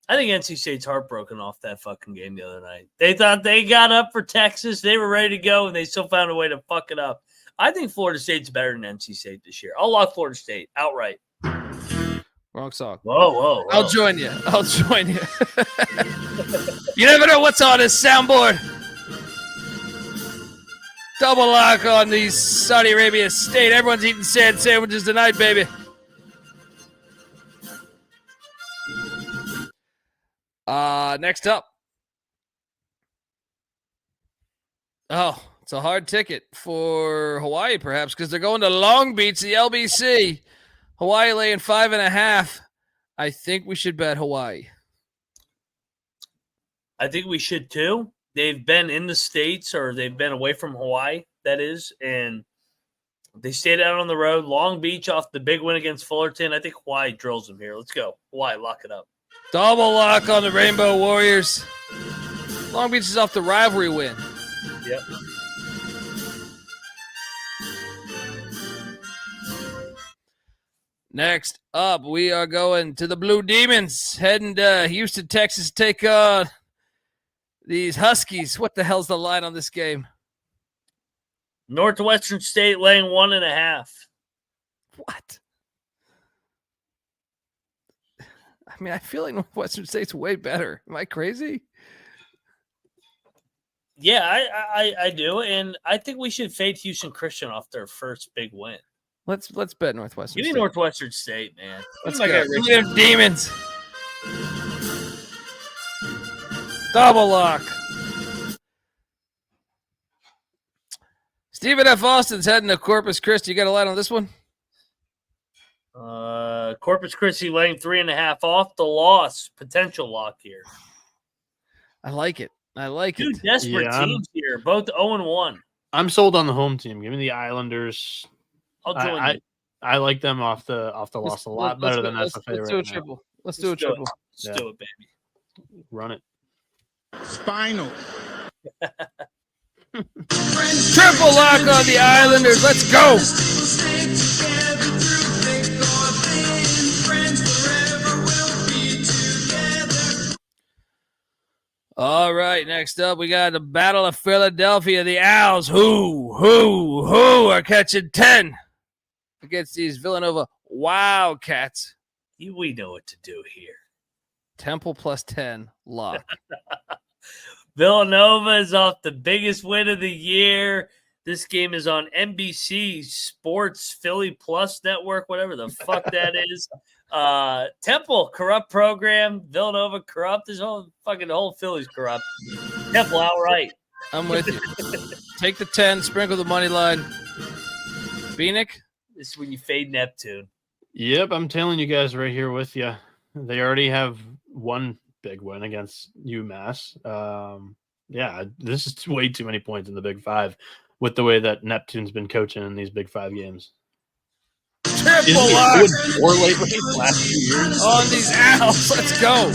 I think NC State's heartbroken off that fucking game the other night. They thought they got up for Texas, they were ready to go, and they still found a way to fuck it up. I think Florida State's better than NC State this year. I'll lock Florida State outright. Wrong song. Whoa. I'll join you. You never know what's on this soundboard. Double lock on these Saudi Arabia State. Everyone's eating sand sandwiches tonight, baby. Next up. Oh, it's a hard ticket for Hawaii, perhaps, because they're going to Long Beach, the LBC. Hawaii laying 5.5. I think we should bet Hawaii. I think we should too. They've been in the States, or they've been away from Hawaii, that is, and they stayed out on the road. Long Beach off the big win against Fullerton. I think Hawaii drills them here. Let's go. Hawaii, lock it up. Double lock on the Rainbow Warriors. Long Beach is off the rivalry win. Yep. Next up, we are going to the Blue Demons, heading to Houston, Texas, take on these Huskies. What the hell's the line on this game? Northwestern State laying 1.5. What? I mean, I feel like Northwestern State's way better. Am I crazy? Yeah, I do, and I think we should fade Houston Christian off their first big win. Let's bet Northwestern Give me State. Northwestern State, man. Let's go. Give me them Demons. Double lock. Stephen F. Austin's heading to Corpus Christi. You got a line on this one? Corpus Christi laying 3.5 off the loss. Potential lock here. I like it. Two desperate teams here, both 0-1. I'm sold on the home team. Give me the Islanders. I'll join you. I like them off the loss a lot better than SFA right now. Let's do a triple. Let's do it. Let's do it, baby. Run it. Spinal. Triple lock on the Islanders. Let's go. All right, next up, we got the Battle of Philadelphia. The Owls, who are catching 10 against these Villanova Wildcats. We know what to do here. Temple plus 10, lock. Villanova is off the biggest win of the year. This game is on NBC Sports Philly Plus Network, whatever the fuck that is. Temple, corrupt program. Villanova, corrupt. This whole Philly's corrupt. Temple outright. I'm with you. Take the 10, sprinkle the money line. Bieniek? This is when you fade Neptune. Yep, I'm telling you guys right here with you. They already have one big win against UMass. Yeah, this is way too many points in the Big Five with the way that Neptune's been coaching in these Big Five games. Triple lock More lately last 2 years on these Owls. Let's go.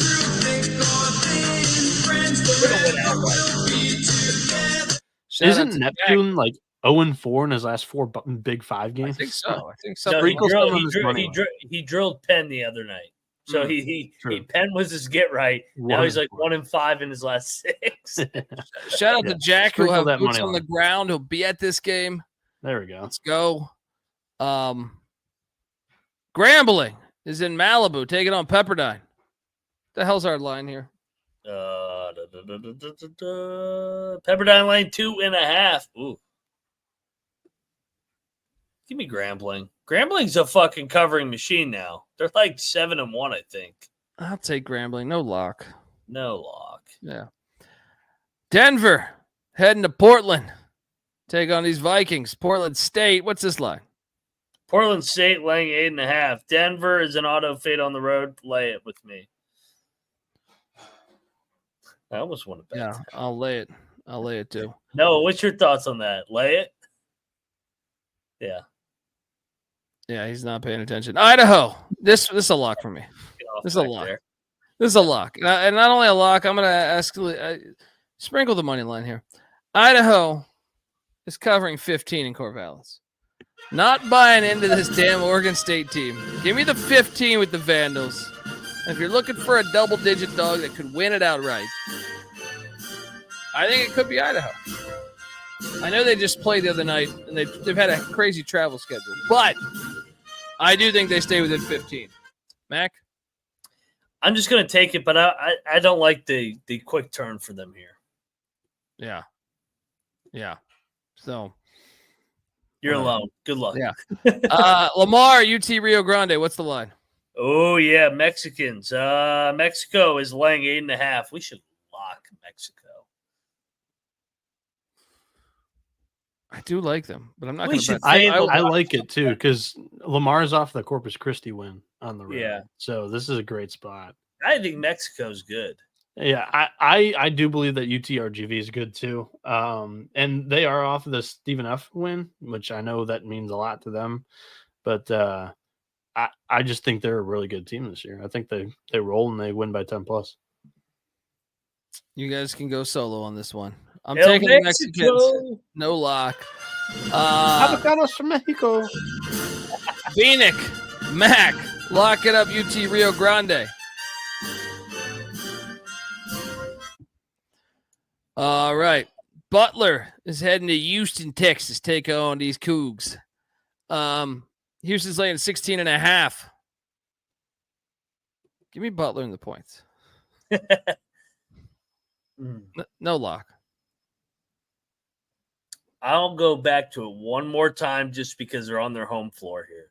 Isn't Neptune like 0-4 in his last 4 Big 5 games. I think so. I think No, so. he drilled Penn the other night. So he Penn was his get right. Now he's like 1-5 in his last 6. Shout out to Jack, who'll have that boots money on the ground. He'll be at this game. There we go. Let's go. Grambling is in Malibu, taking on Pepperdine. The hell's our line here? Pepperdine lane 2.5. Ooh. Give me Grambling. Grambling's a fucking covering machine now. They're like 7-1, I think. I'll take Grambling. No lock. No lock. Yeah. Denver heading to Portland. Take on these Vikings. Portland State. What's this line? Portland State laying 8.5. Denver is an auto fade on the road. Lay it with me. I almost want to bet. Yeah, I'll lay it. I'll lay it too. No, what's your thoughts on that? Lay it? Yeah. Yeah, he's not paying attention. Idaho. This is a lock for me. This is a lock. There. This is a lock. And not only a lock, I'm going to ask sprinkle the money line here. Idaho is covering 15 in Corvallis. Not buying into this damn Oregon State team. Give me the 15 with the Vandals. And if you're looking for a double-digit dog that could win it outright, I think it could be Idaho. I know they just played the other night, and they've had a crazy travel schedule. But I do think they stay within 15. Mac? I'm just going to take it, but I don't like the quick turn for them here. Yeah. Yeah. So. You're alone. Good luck. Yeah. Lamar, UT Rio Grande. What's the line? Oh, yeah. Mexicans. Mexico is laying 8.5. We should lock Mexico. I do like them, but I'm not going to bet. I like it too because Lamar's off the Corpus Christi win on the road. Yeah. So this is a great spot. I think Mexico's good. Yeah, I do believe that UTRGV is good too. And they are off of the Stephen F win, which I know that means a lot to them. But I just think they're a really good team this year. I think they roll and they win by 10+. You guys can go solo on this one. I'm El taking the Mexico. Mexicans. No lock. Avocados from Mexico. Bieniek, Mac, lock it up. UT Rio Grande. All right. Butler is heading to Houston, Texas. Take on these Cougs. Houston's laying 16.5. Give me Butler in the points. No lock. I'll go back to it one more time just because they're on their home floor here.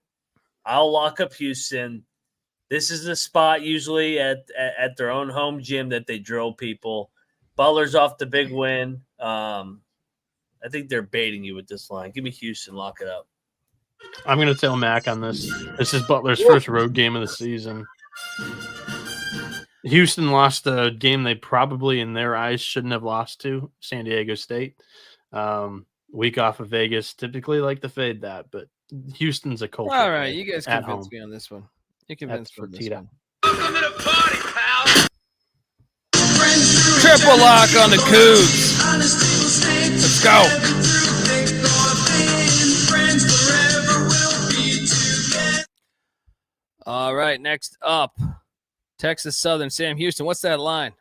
I'll lock up Houston. This is the spot usually at their own home gym that they drill people. Butler's off the big win. I think they're baiting you with this line. Give me Houston. Lock it up. I'm going to tell Mac on this. This is Butler's first road game of the season. Houston lost a game they probably, in their eyes, shouldn't have lost to, San Diego State. Week off of Vegas, typically like to fade that, but Houston's a culture. All right, you guys convinced me on this one. You convinced me on this one. Welcome to the party, pal. Triple lock on the Cougs. Let's go. All right, next up, Texas Southern, Sam Houston. What's that line?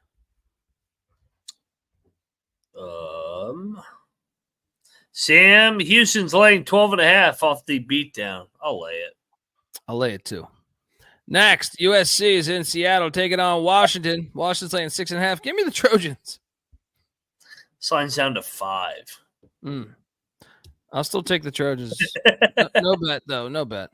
Sam Houston's laying 12.5 off the beatdown. I'll lay it. I'll lay it too. Next, USC is in Seattle taking on Washington. Washington's laying 6.5. Give me the Trojans. Signs down to 5. I'll still take the Trojans. No bet, though. No bet.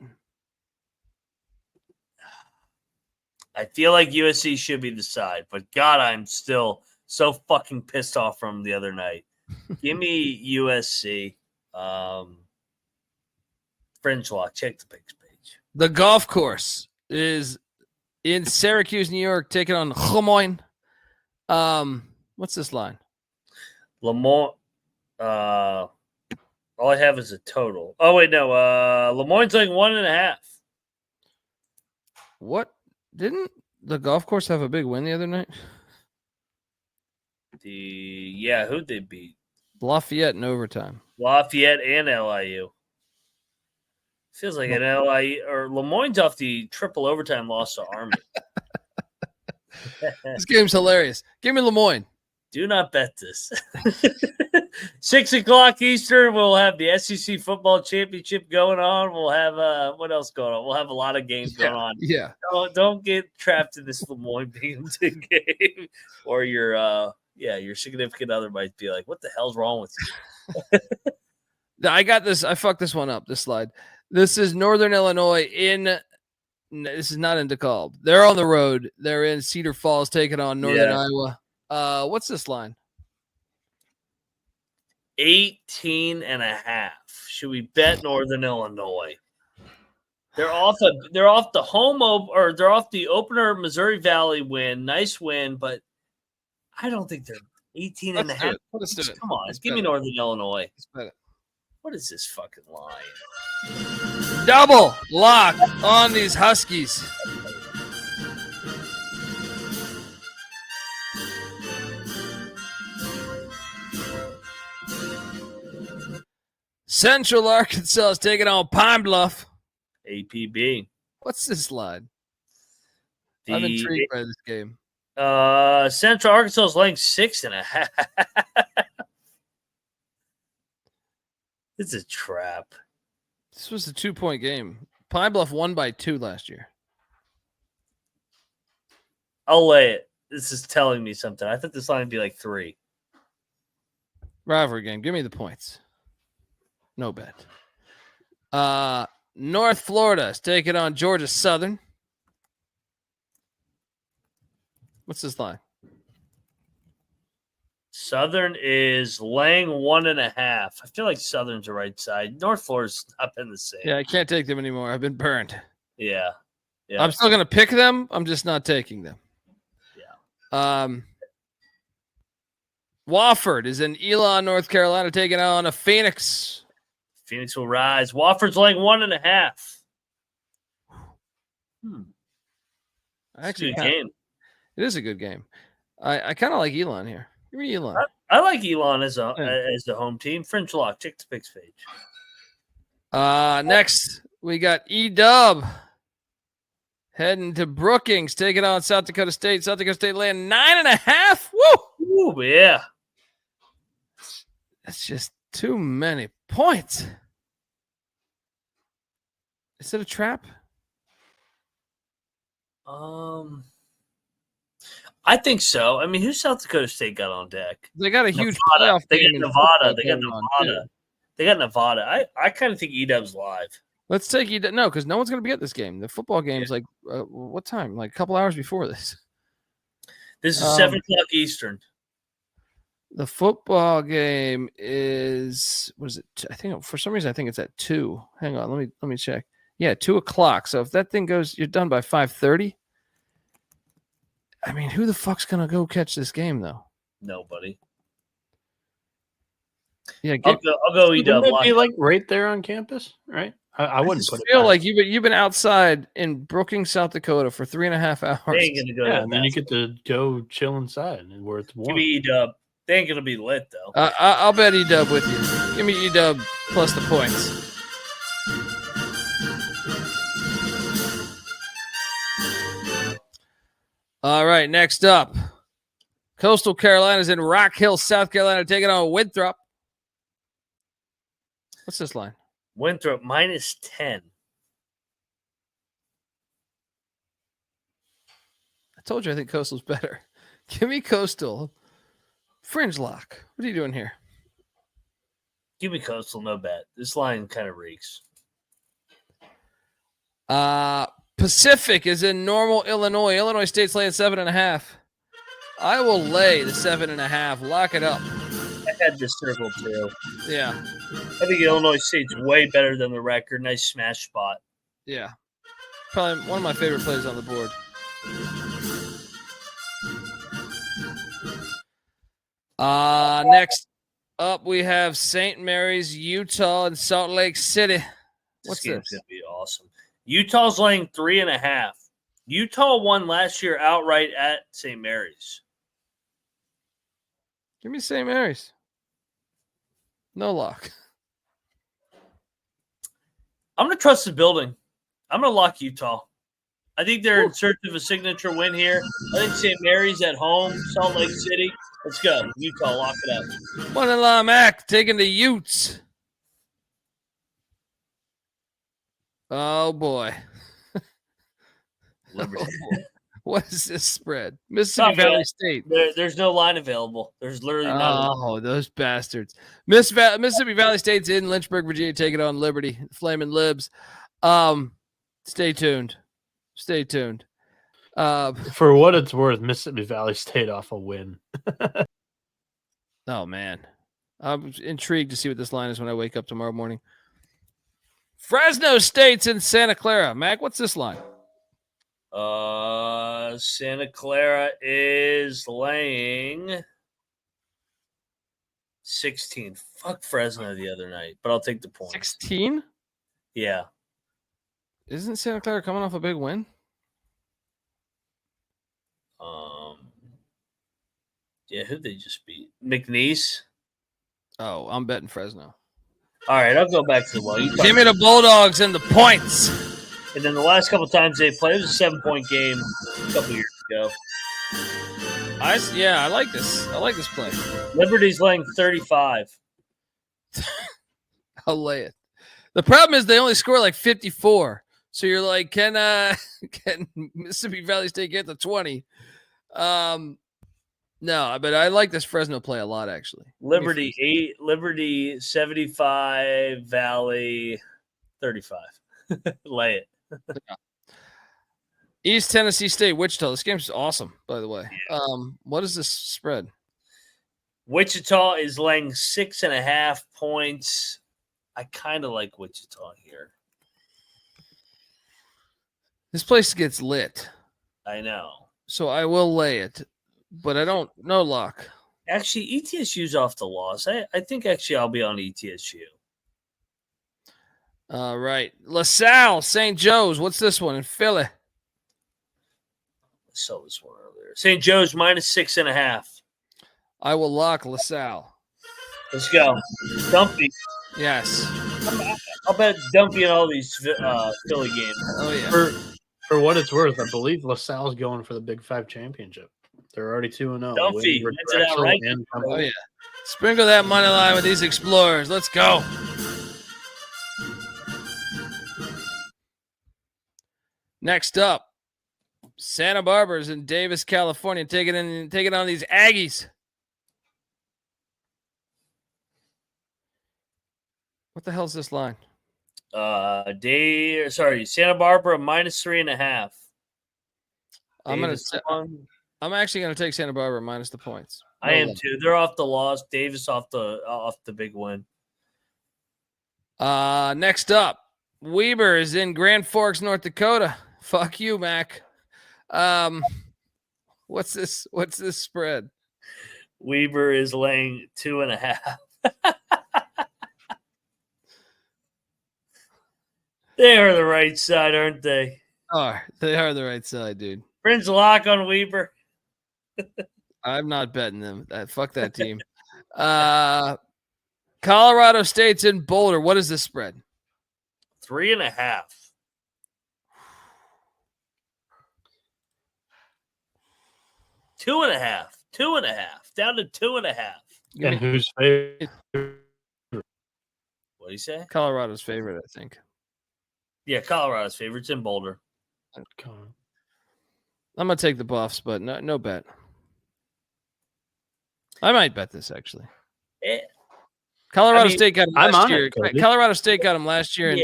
I feel like USC should be the side, but God, I'm still so fucking pissed off from the other night. Give me USC. Fringe lock. Check the picks page. The golf course is in Syracuse, New York, taking on Le Moyne. What's this line? Le Moyne. All I have is a total. Oh, wait, no. Le Moyne's like 1.5. What? Didn't the golf course have a big win the other night? Who'd they beat? Lafayette in overtime. Lafayette and LIU. Feels like an LIU or Le Moyne's off the triple overtime loss to Army. This game's hilarious. Give me Le Moyne. Do not bet this. 6 o'clock Eastern, we'll have the SEC football championship going on. We'll have what else going on? We'll have a lot of games going on. Yeah. Don't get trapped in this Le Moyne Binghamton game, or your significant other might be like, "What the hell's wrong with you?" I got this. I fucked this one up. This slide. This is Northern Illinois this is not in DeKalb. They're on the road. They're in Cedar Falls taking on Northern Iowa. What's this line? 18.5. Should we bet Northern Illinois? They're off the they're off the opener Missouri Valley win. Nice win, but I don't think they're 18.5. Let's do it. Come on, give me Northern Illinois. Let's bet it. What is this fucking line? Double lock on these Huskies. Central Arkansas is taking on Pine Bluff. APB. What's this line? I'm intrigued by this game. Central Arkansas is laying 6.5. It's a trap. This was a 2-point game. Pine Bluff won by 2 last year. I'll lay it. This is telling me something. I thought this line would be like 3. Rivalry game. Give me the points. No bet. North Florida is taking on Georgia Southern. What's this line? Southern is laying 1.5. I feel like Southern's the right side. North Florida's not been the same. Yeah, I can't take them anymore. I've been burned. Yeah. I'm still going to pick them. I'm just not taking them. Yeah. Wofford is in Elon, North Carolina, taking on a Phoenix. Phoenix will rise. Wofford's laying 1.5. Actually, good game. It is a good game. I kind of like Elon here. Give me Elon. I like Elon as the home team. French lock. Check the picks page. Next, we got E-Dub heading to Brookings, taking on South Dakota State. South Dakota State laying 9.5. Woo! Ooh, yeah. That's just too many points. Is it a trap? I think so. I mean, who's South Dakota State got on deck? They got a huge Nevada. playoff They game got in Nevada. football They got going on, Nevada. too. They got Nevada. I kind of think E-Dub's live. Let's take E-Dub. No, because no one's going to be at this game. The football game's like, what time? Like a couple hours before this. This is 7 o'clock Eastern. The football game is, what is it? I think for some reason, I think it's at 2. Hang on. Let me check. Yeah, 2 o'clock. So if that thing goes, you're done by 5:30. I mean, who the fuck's going to go catch this game, though? Nobody. Yeah, I'll go E-Dub. Wouldn't it be like right there on campus, right? I wouldn't put it. Feel like you've been outside in Brookings, South Dakota for 3.5 hours. They ain't gonna go. Yeah, and then you get to go chill inside where it's warm. Give me E-Dub. They ain't gonna be lit though. I'll bet E-Dub with you. Give me E-Dub plus the points. All right, next up, Coastal Carolina's in Rock Hill, South Carolina, taking on Winthrop. What's this line? Winthrop -10. I told you I think Coastal's better. Give me Coastal. Fringe lock. What are you doing here? Give me Coastal, no bet. This line kind of reeks. Pacific is in Normal, Illinois. Illinois State's laying 7.5. I will lay the 7.5. Lock it up. I had this circle too. Yeah. I think Illinois State's way better than the record. Nice smash spot. Yeah. Probably one of my favorite plays on the board. Next up, we have St. Mary's, Utah, and Salt Lake City. What's This game's this? gonna be awesome. Utah's laying 3.5. Utah won last year outright at St. Mary's. Give me St. Mary's. No lock. I'm going to trust the building. I'm going to lock Utah. I think they're in search of a signature win here. I think St. Mary's at home, Salt Lake City. Let's go. Utah, lock it up. One-in-law Mac taking the Utes. Oh, boy. Liberty. What is this spread? Mississippi Valley State. There's no line available. There's literally no. Oh, those bastards. Mississippi Valley State's in Lynchburg, Virginia, taking on Liberty. Flaming Libs. Stay tuned. Stay tuned. For what it's worth, Mississippi Valley State off a win. Oh, man. I'm intrigued to see what this line is when I wake up tomorrow morning. Fresno State's in Santa Clara. Mac, what's this line? Santa Clara is laying 16. Fuck Fresno the other night, but I'll take the point. 16? Yeah. Isn't Santa Clara coming off a big win? Yeah, who'd they just beat? McNeese? Oh, I'm betting Fresno. All right, I'll go back to the well. Give me the Bulldogs and the points. And then the last couple times they played, it was a 7-point game a couple years ago. I like this. I like this play. Liberty's laying 35. I'll lay it. The problem is they only score like 54. So you're like, can Mississippi Valley State get to 20? No, but I like this Fresno play a lot, actually. Liberty 8, Liberty 75, Valley 35. Lay it. Yeah. East Tennessee State, Wichita. This game's awesome, by the way. Yeah. What is this spread? Wichita is laying 6.5 points. I kind of like Wichita here. This place gets lit. I know. So I will lay it, but I don't no lock. Actually, ETSU's off the loss. I think actually I'll be on ETSU. All right. La Salle, St. Joe's. What's this one in Philly? I saw this one earlier. St. Joe's minus 6.5. I will lock La Salle. Let's go. Dumpy. Yes. I'll bet Dumpy in all these Philly games. Oh, yeah. For what it's worth, I believe LaSalle's going for the Big 5 championship. They're already 2-0. Dumpy, wins it outright. Oh, yeah. Sprinkle that money line with these Explorers. Let's go. Next up, Santa Barbara's in Davis, California, taking on these Aggies. What the hell is this line? Santa Barbara minus 3.5. I'm actually gonna take Santa Barbara minus the points. I am too. They're off the loss. Davis off the big win. Next up, Weber is in Grand Forks, North Dakota. Fuck you, Mac. What's this spread? Weber is laying 2.5. They are the right side, aren't they? Oh, they are the right side, dude. Friends lock on Weber. I'm not betting them. Fuck that team. Colorado State's in Boulder. What is this spread? 3.5. 2.5. 2.5. Down to 2.5. And who's favorite? What do you say? Colorado's favorite, I think. Yeah, Colorado's favorite. It's in Boulder. I'm gonna take the Buffs, but no bet. I might bet this actually. Colorado State got him last year. Colorado State got him last year.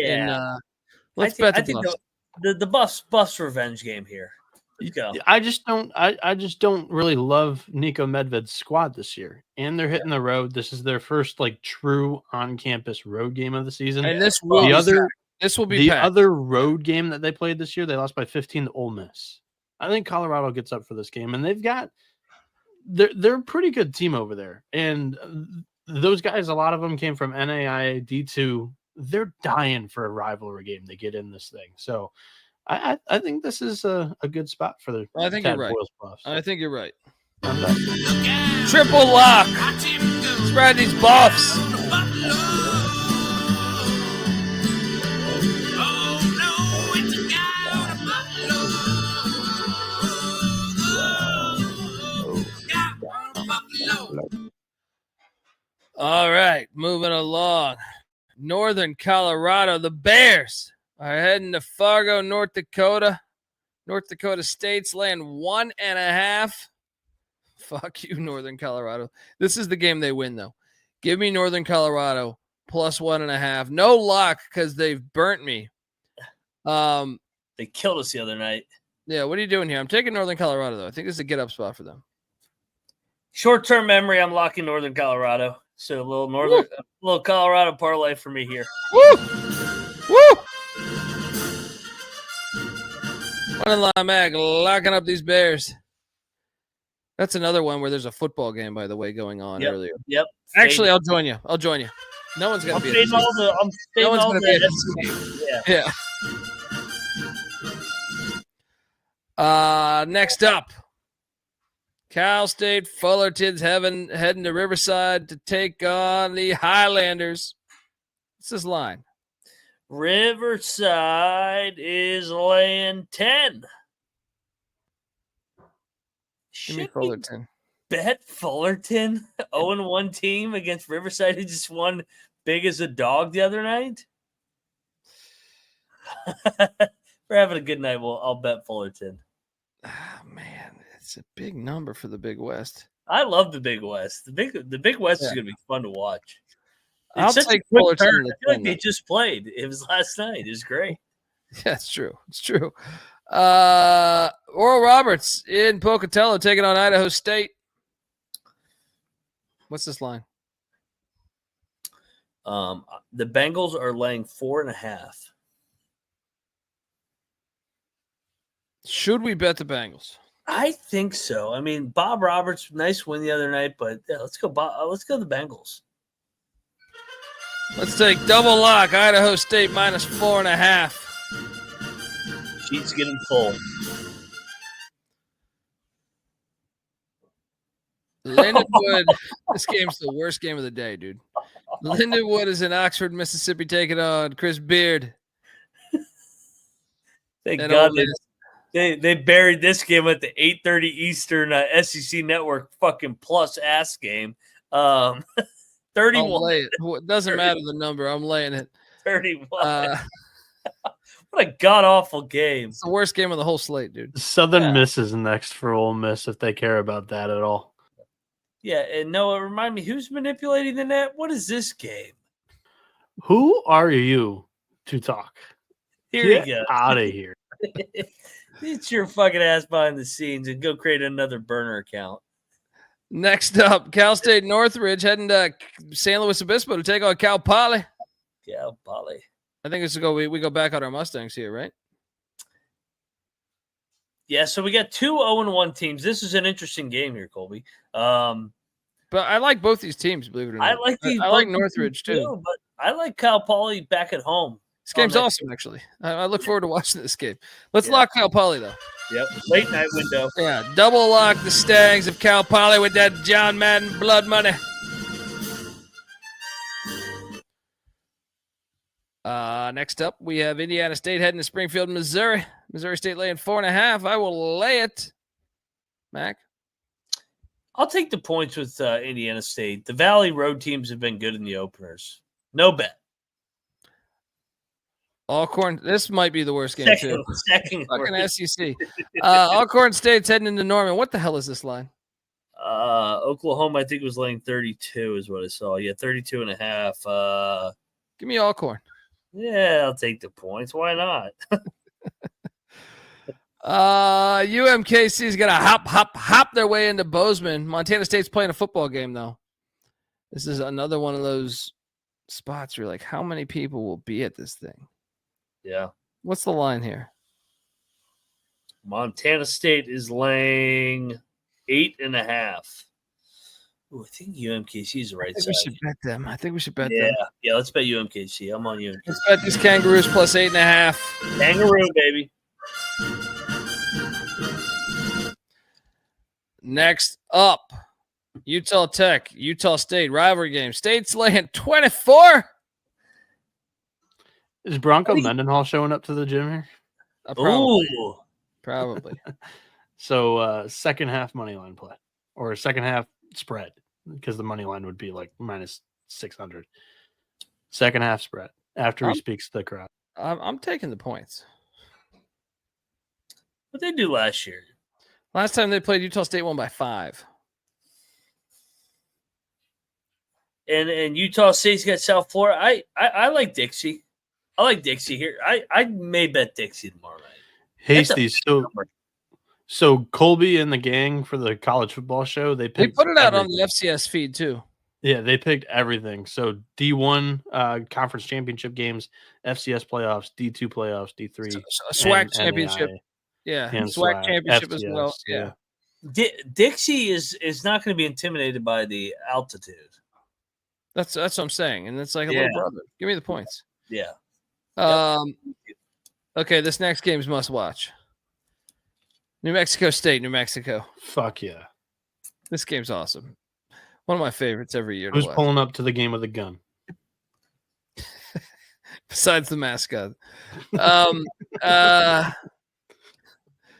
Let's bet the Buffs. The Buffs revenge game here. Let's go. I just don't really love Nico Medved's squad this year, and they're hitting the road. This is their first true on-campus road game of the season. And this will be the other road game that they played this year. They lost by 15 to Ole Miss. I think Colorado gets up for this game, and they're a pretty good team over there. And those guys, a lot of them came from NAIA D2. They're dying for a rivalry game to get in this thing. So I think this is a good spot for the. I think you're right. Buffs. I think you're right. Triple lock. Spread these Buffs. Northern Colorado. The Bears are heading to Fargo, North Dakota. North Dakota State's laying 1.5. Fuck you, Northern Colorado. This is the game they win, though. Give me Northern Colorado plus 1.5. No lock because they've burnt me. They killed us the other night. Yeah, what are you doing here? I'm taking Northern Colorado, though. I think this is a get-up spot for them. Short-term memory, I'm locking Northern Colorado. So a little Colorado parlay for me here. Woo! Woo! Moneyline Mag locking up these Bears. That's another one where there's a football game, by the way, going on earlier. Yep. Actually, I'll join you. No one's going to be at this game. Yeah. Next up, Cal State Fullerton's heading to Riverside to take on the Highlanders. What's this line? Riverside is laying 10. Give me Fullerton. Bet Fullerton 0-1 team against Riverside who just won big as a dog the other night? We're having a good night. I'll bet Fullerton. Oh, man, it's a big number for the Big West. I love the Big West. The Big West is going to be fun to watch. I'll take Fullerton. I feel like they just played. It was last night. It was great. Yeah, it's true. It's true. Oral Roberts in Pocatello taking on Idaho State. What's this line? The Bengals are laying 4.5. Should we bet the Bengals? I think so. I mean, Bob Roberts, nice win the other night, but yeah, let's go the Bengals. Let's take double lock Idaho State minus 4.5. Sheet's getting full. Lindenwood. This game's the worst game of the day, dude. Lindenwood is in Oxford, Mississippi, taking on Chris Beard. Thank God they buried this game at the 8:30 Eastern SEC Network fucking plus ass game. 31. I'll lay it. It doesn't matter the number. I'm laying it. 31. What a god-awful game. It's the worst game of the whole slate, dude. Southern Miss is next for Ole Miss if they care about that at all. Yeah, and Noah, remind me, who's manipulating the net? What is this game? Who are you to talk? Here Get you go. Out of here. Get your fucking ass behind the scenes and go create another burner account. Next up, Cal State Northridge heading to San Luis Obispo to take on Cal Poly. Cal Poly. I think we go back on our Mustangs here, right? Yeah, so we got two 0-1 teams. This is an interesting game here, Colby. But I like both these teams, believe it or not. I like Northridge too. But I like Cal Poly back at home. This game's awesome, actually. I look forward to watching this game. Let's lock Cal Poly, though. Yep, late night window. Yeah, double lock the Stags of Cal Poly with that John Madden blood money. Next up, we have Indiana State heading to Springfield, Missouri. Missouri State laying 4.5. I will lay it. Mac? I'll take the points with Indiana State. The Valley road teams have been good in the openers. No bet. Alcorn, this might be the worst game, too. Second fucking SEC. Alcorn State's heading into Norman. What the hell is this line? Oklahoma, I think, was laying 32 is what I saw. Yeah, 32.5. Give me Alcorn. Yeah, I'll take the points. Why not? UMKC's got to hop their way into Bozeman. Montana State's playing a football game, though. This is another one of those spots where you're like, how many people will be at this thing? Yeah. What's the line here? Montana State is laying 8.5. Ooh, I think UMKC is the right side. We should bet them. I think we should bet them. Yeah, let's bet UMKC. I'm on UMKC. Let's bet these Kangaroos plus 8.5. Kangaroo, baby. Next up, Utah Tech, Utah State rivalry game. State's laying 24. Is Bronco Mendenhall showing up to the gym here? Probably. So second half money line play or second half spread because the money line would be like minus 600. Second half spread after he I'm- speaks to the crowd. I'm taking the points. What they do last year? Last time they played, Utah State won by 5. And Utah State's got South Florida. I like Dixie. I like Dixie here. I may bet Dixie tomorrow night. Hasty. So Colby and the gang for the college football show, they They picked put it out on everything. the FCS feed too. Yeah, they picked everything. So D1 conference championship games, FCS playoffs, D2 playoffs, D3, SWAC and championship. NAIA, Yeah, and SWAC championship as well. FCS, Yeah. Dixie is not going to be intimidated by the altitude. That's what I'm saying, and it's like a little brother. Give me the points. Yeah. Okay, this next game's must watch. New Mexico State, New Mexico. Fuck yeah. This game's awesome. One of my favorites every year. Who's to watch. pulling up to the game with a gun? Besides the mascot.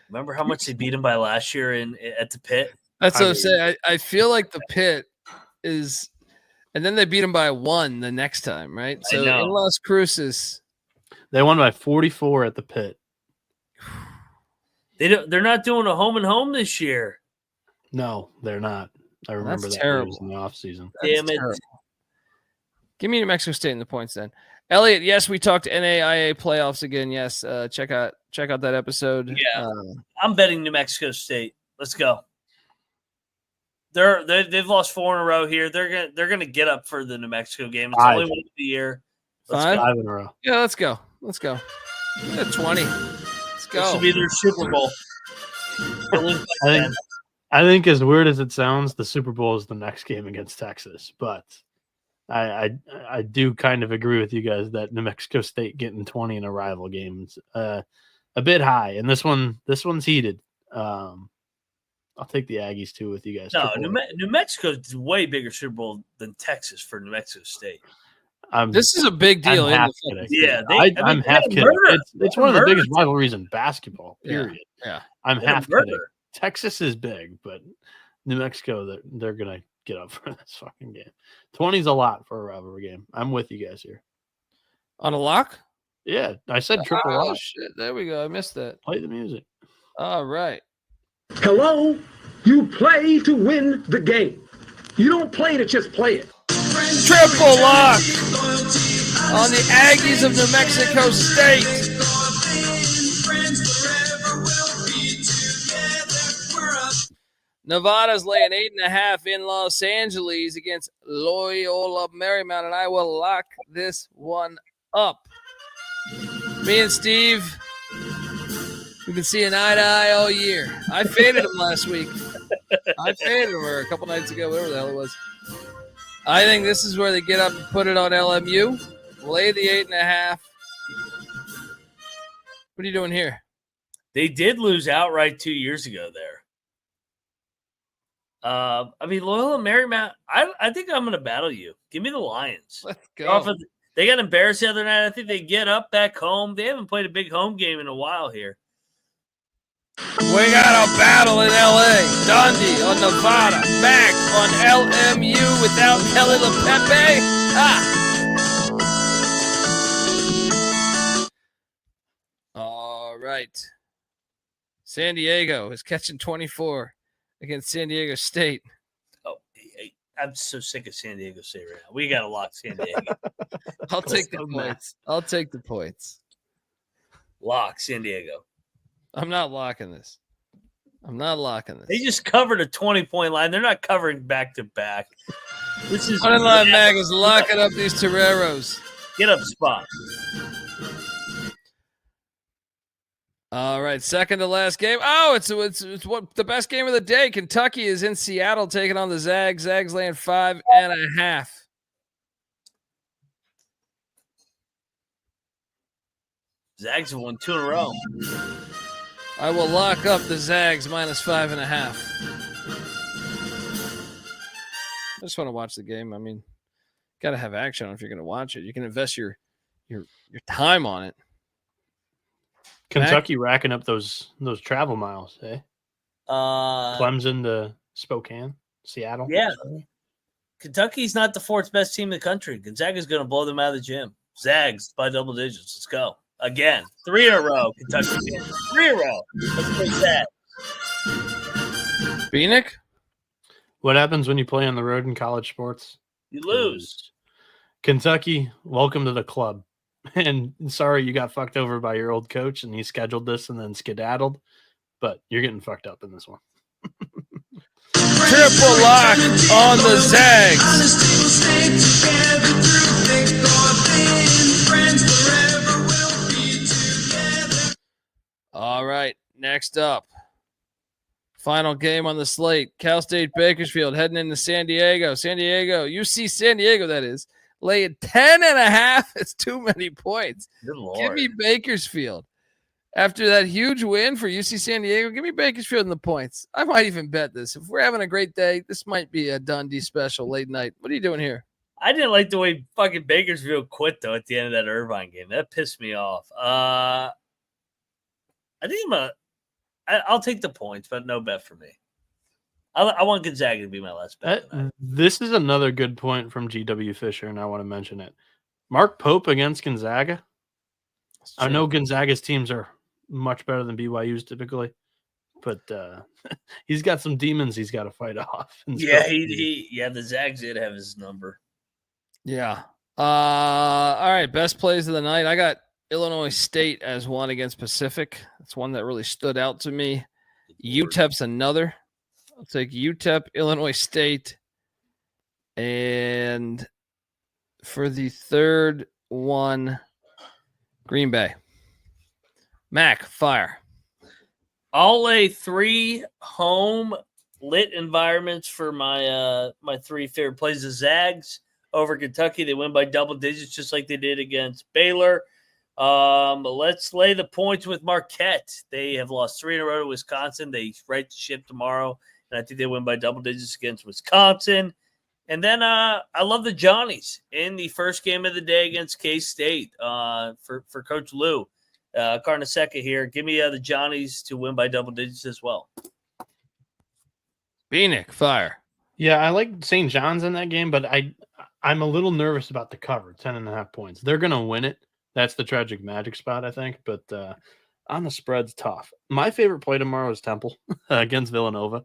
Remember how much they beat him by last year at the Pitt? That's what I'm saying. I feel like the Pitt is, and then they beat him by 1 the next time, right? So in Las Cruces, They won by 44 at the Pitt. They're not doing a home and home this year. No, they're not. I remember That's that terrible. news in the offseason. Damn it. terrible. Give me New Mexico State in the points then. Elliot, yes, we talked NAIA playoffs again. Yes, check out that episode. Yeah, I'm betting New Mexico State. Let's go. They've lost 4 in a row here. They're gonna get up for the New Mexico game. It's 5. only one of the year. Let's 5? go. 5 in a row. Yeah, let's go. Yeah, 20. Let's go. This will be their Super Bowl. I think as weird as it sounds, the Super Bowl is the next game against Texas. But I do kind of agree with you guys that New Mexico State getting 20 in a rival game is a bit high, and this one's heated. I'll take the Aggies too with you guys. No, New Mexico's way bigger Super Bowl than Texas for New Mexico State. This is a big deal. I'm half kidding. Yeah, I'm half kidding. It's one of the biggest rivalries in basketball. Period. Yeah. I'm half kidding. Texas is big, but New Mexico, they're gonna get up for this fucking game. 20's a lot for a rivalry game. I'm with you guys here. On a lock? Yeah, I said triple Oh, lock. shit. There we go. I missed that. Play the music. All right. Hello? You play to win the game. You don't play to just play it. Triple lock on the Aggies of New Mexico State. Nevada's laying 8.5 in Los Angeles against Loyola Marymount, and I will lock this one up. Me and Steve, we've been seeing eye to eye all year. I faded him last week. I faded him a couple nights ago, whatever the hell it was. I think this is where they get up and put it on LMU. Lay the 8.5. What are you doing here? They did lose outright 2 years ago there. Loyola Marymount, I think I'm going to battle you. Give me the Lions. Let's go. They got embarrassed the other night. I think they get up back home. They haven't played a big home game in a while here. We got a battle in L.A. Dundee on Nevada. Back on LMU without Kelly LePepe. All right. San Diego is catching 24 against San Diego State. Oh, I'm so sick of San Diego State right now. We got to lock San Diego. I'll take the points. I'll take the points. Lock San Diego. I'm not locking this. They just covered a 20-point line. They're not covering back-to-back. This is Moneyline Mag is locking up these Toreros. Get up spot. All right, second to last game. Oh, it's what the best game of the day. Kentucky is in Seattle taking on the Zags. Zags laying 5.5. Zags have won 2 in a row. I will lock up the Zags minus 5.5. I just want to watch the game. I mean, got to have action if you're going to watch it. You can invest your time on it. Kentucky racking up those travel miles, eh? Uh, Clemson to Spokane, Seattle. Yeah. Kentucky's not the fourth best team in the country. Gonzaga's going to blow them out of the gym. Zags by double digits. Let's go. Again. 3 in a row, Kentucky. 3 in a row. Let's go Zags. Bieniek? What happens when you play on the road in college sports? You lose. Kentucky, welcome to the club. And sorry you got fucked over by your old coach and he scheduled this and then skedaddled, but you're getting fucked up in this one. Triple lock on the Zags. All right, next up. Final game on the slate. Cal State Bakersfield heading into San Diego. UC San Diego, that is. Laying 10.5. It's too many points. Good Lord. Give me Bakersfield. After that huge win for UC San Diego, give me Bakersfield in the points. I might even bet this. If we're having a great day, this might be a Dundee special late night. What are you doing here? I didn't like the way fucking Bakersfield quit, though, at the end of that Irvine game. That pissed me off. I think I'll take the points, but no bet for me. I want Gonzaga to be my last bet. This is another good point from GW Fisher, and I want to mention it. Mark Pope against Gonzaga. I know Gonzaga's teams are much better than BYU's typically, but he's got some demons he's got to fight off. Yeah, the Zags did have his number. Yeah. All right, best plays of the night. I got Illinois State as one against Pacific. That's one that really stood out to me. UTEP's another. I'll take UTEP, Illinois State. And for the third one, Green Bay. Mac, fire. I'll lay 3 home lit environments for my my 3 favorite plays. The Zags over Kentucky. They win by double digits just like they did against Baylor. Let's lay the points with Marquette. They have lost 3 in a row to Wisconsin. They right the ship tomorrow, and I think they win by double digits against Wisconsin. And then I love the Johnnies in the first game of the day against K-State for Coach Lou. Carnesecca here. Give me the Johnnies to win by double digits as well. Bieniek, fire. Yeah, I like St. John's in that game, but I'm a little nervous about the cover, 10.5 points. They're going to win it. That's the tragic magic spot, I think. But on the spread's tough. My favorite play tomorrow is Temple against Villanova.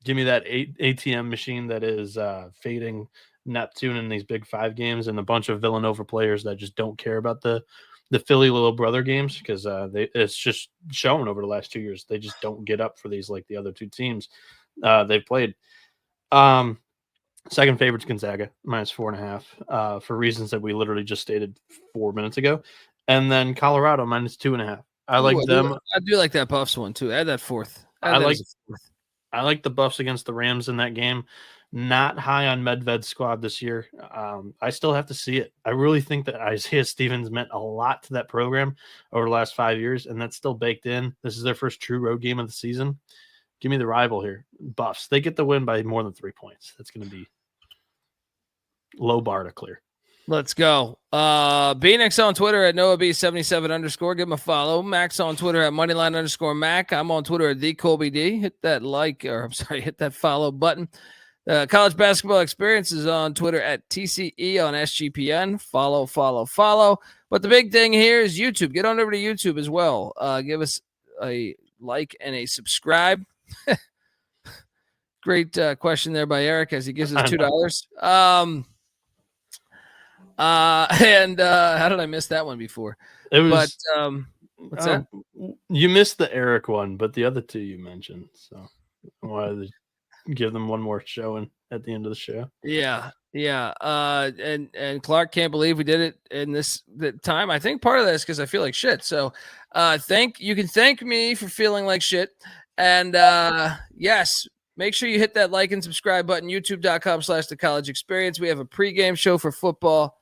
Give me that ATM machine that is fading Neptune in these Big 5 games and a bunch of Villanova players that just don't care about the Philly little brother games because it's just shown over the last 2 years. They just don't get up for these like the other 2 teams they've played. Second favorite's Gonzaga, -4.5 for reasons that we literally just stated 4 minutes ago. And then Colorado, -2.5. I like them. I do like that Buffs one too. Add that fourth. I like the Buffs against the Rams in that game. Not high on Medved's squad this year. I still have to see it. I really think that Isaiah Stevens meant a lot to that program over the last 5 years, and that's still baked in. This is their first true road game of the season. Give me the rival here. Buffs. They get the win by more than 3 points. That's going to be low bar to clear. Let's go. Bieniek's on Twitter at NoahB77_. Give him a follow. Mac's on Twitter at Moneyline_Mac. I'm on Twitter at TheColbyD. Hit that follow button. College Basketball Experience is on Twitter at TCE on SGPN. Follow. But the big thing here is YouTube. Get on over to YouTube as well. Give us a like and a subscribe. Great question there by Eric as he gives us $2. And how did I miss that one before? What's that? You missed the Eric one, but the other 2 you mentioned. So I wanted to give them one more showing at the end of the show. Yeah. And Clark can't believe we did it in this time. I think part of that is because I feel like shit. So you can thank me for feeling like shit. And yes, make sure you hit that like and subscribe button, youtube.com/The College Experience. We have a pregame show for football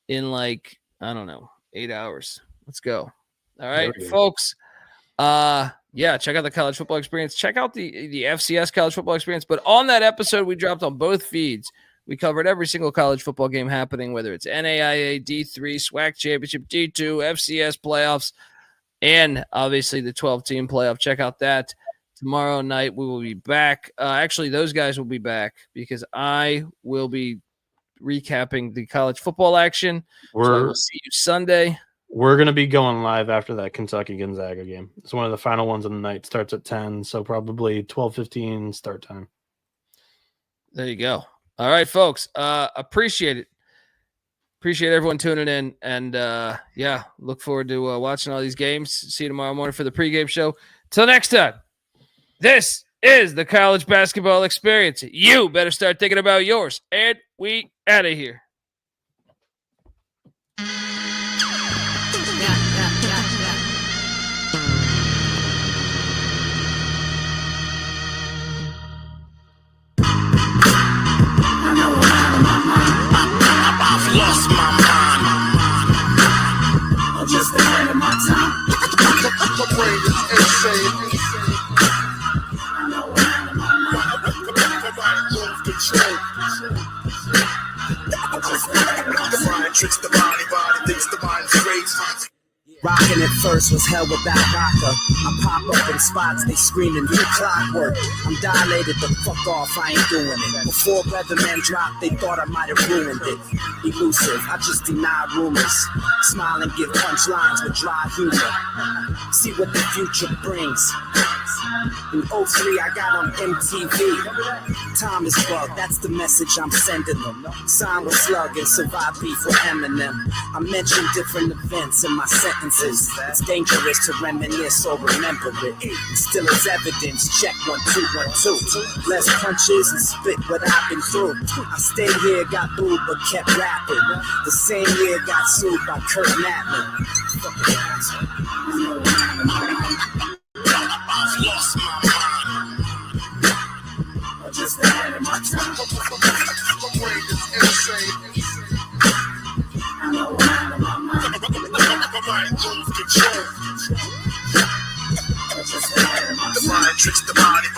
in 8 hours. Let's go. All right, folks. Check out the College Football Experience. Check out the FCS College Football Experience. But on that episode, we dropped on both feeds. We covered every single college football game happening, whether it's NAIA, D3, SWAC Championship, D2, FCS playoffs, and obviously the 12-team playoff. Check out that Tomorrow night we will be back. Actually, those guys will be back because I will be recapping the college football action. So I will see you Sunday. We're going to be going live after that Kentucky-Gonzaga game. It's one of the final ones of the night. Starts at 10, so probably 12:15 start time. There you go. All right, folks. Appreciate it. Appreciate everyone tuning in. And, look forward to watching all these games. See you tomorrow morning for the pregame show. Till next time, this is the college basketball experience. You better start thinking about yours. And we out of here. Lost my mind. I'm just ahead of my time. My brain is insane. I know I'm out of my mind. Lose control. I'm just ahead of my time. The mind tricks the body thinks the mind is crazy. Rockin' at first was hell without rocker. I pop up in spots, they screaming, you clockwork. I'm dilated, the fuck off, I ain't doing it. Before Weatherman dropped, they thought I might have ruined it. Elusive, I just deny rumors. Smile and give punchlines with dry humor. See what the future brings. In 03, I got on MTV. Time is bugged, that's the message I'm sending them. Sign with Slug and survive beef with Eminem. I mention different events in my sentences. It's dangerous to reminisce or remember it. Still is evidence, check 1, 2, 1, 2. Less punches and spit what I've been through. I stayed here, got through, but kept rapping. The same year got sued by Kurt Natlin. I've lost my mind. I'm just ahead of my time. My brain is insane. I know I'm out of my mind. My mind lose control. I'm just ahead of my time. The mind tricks the body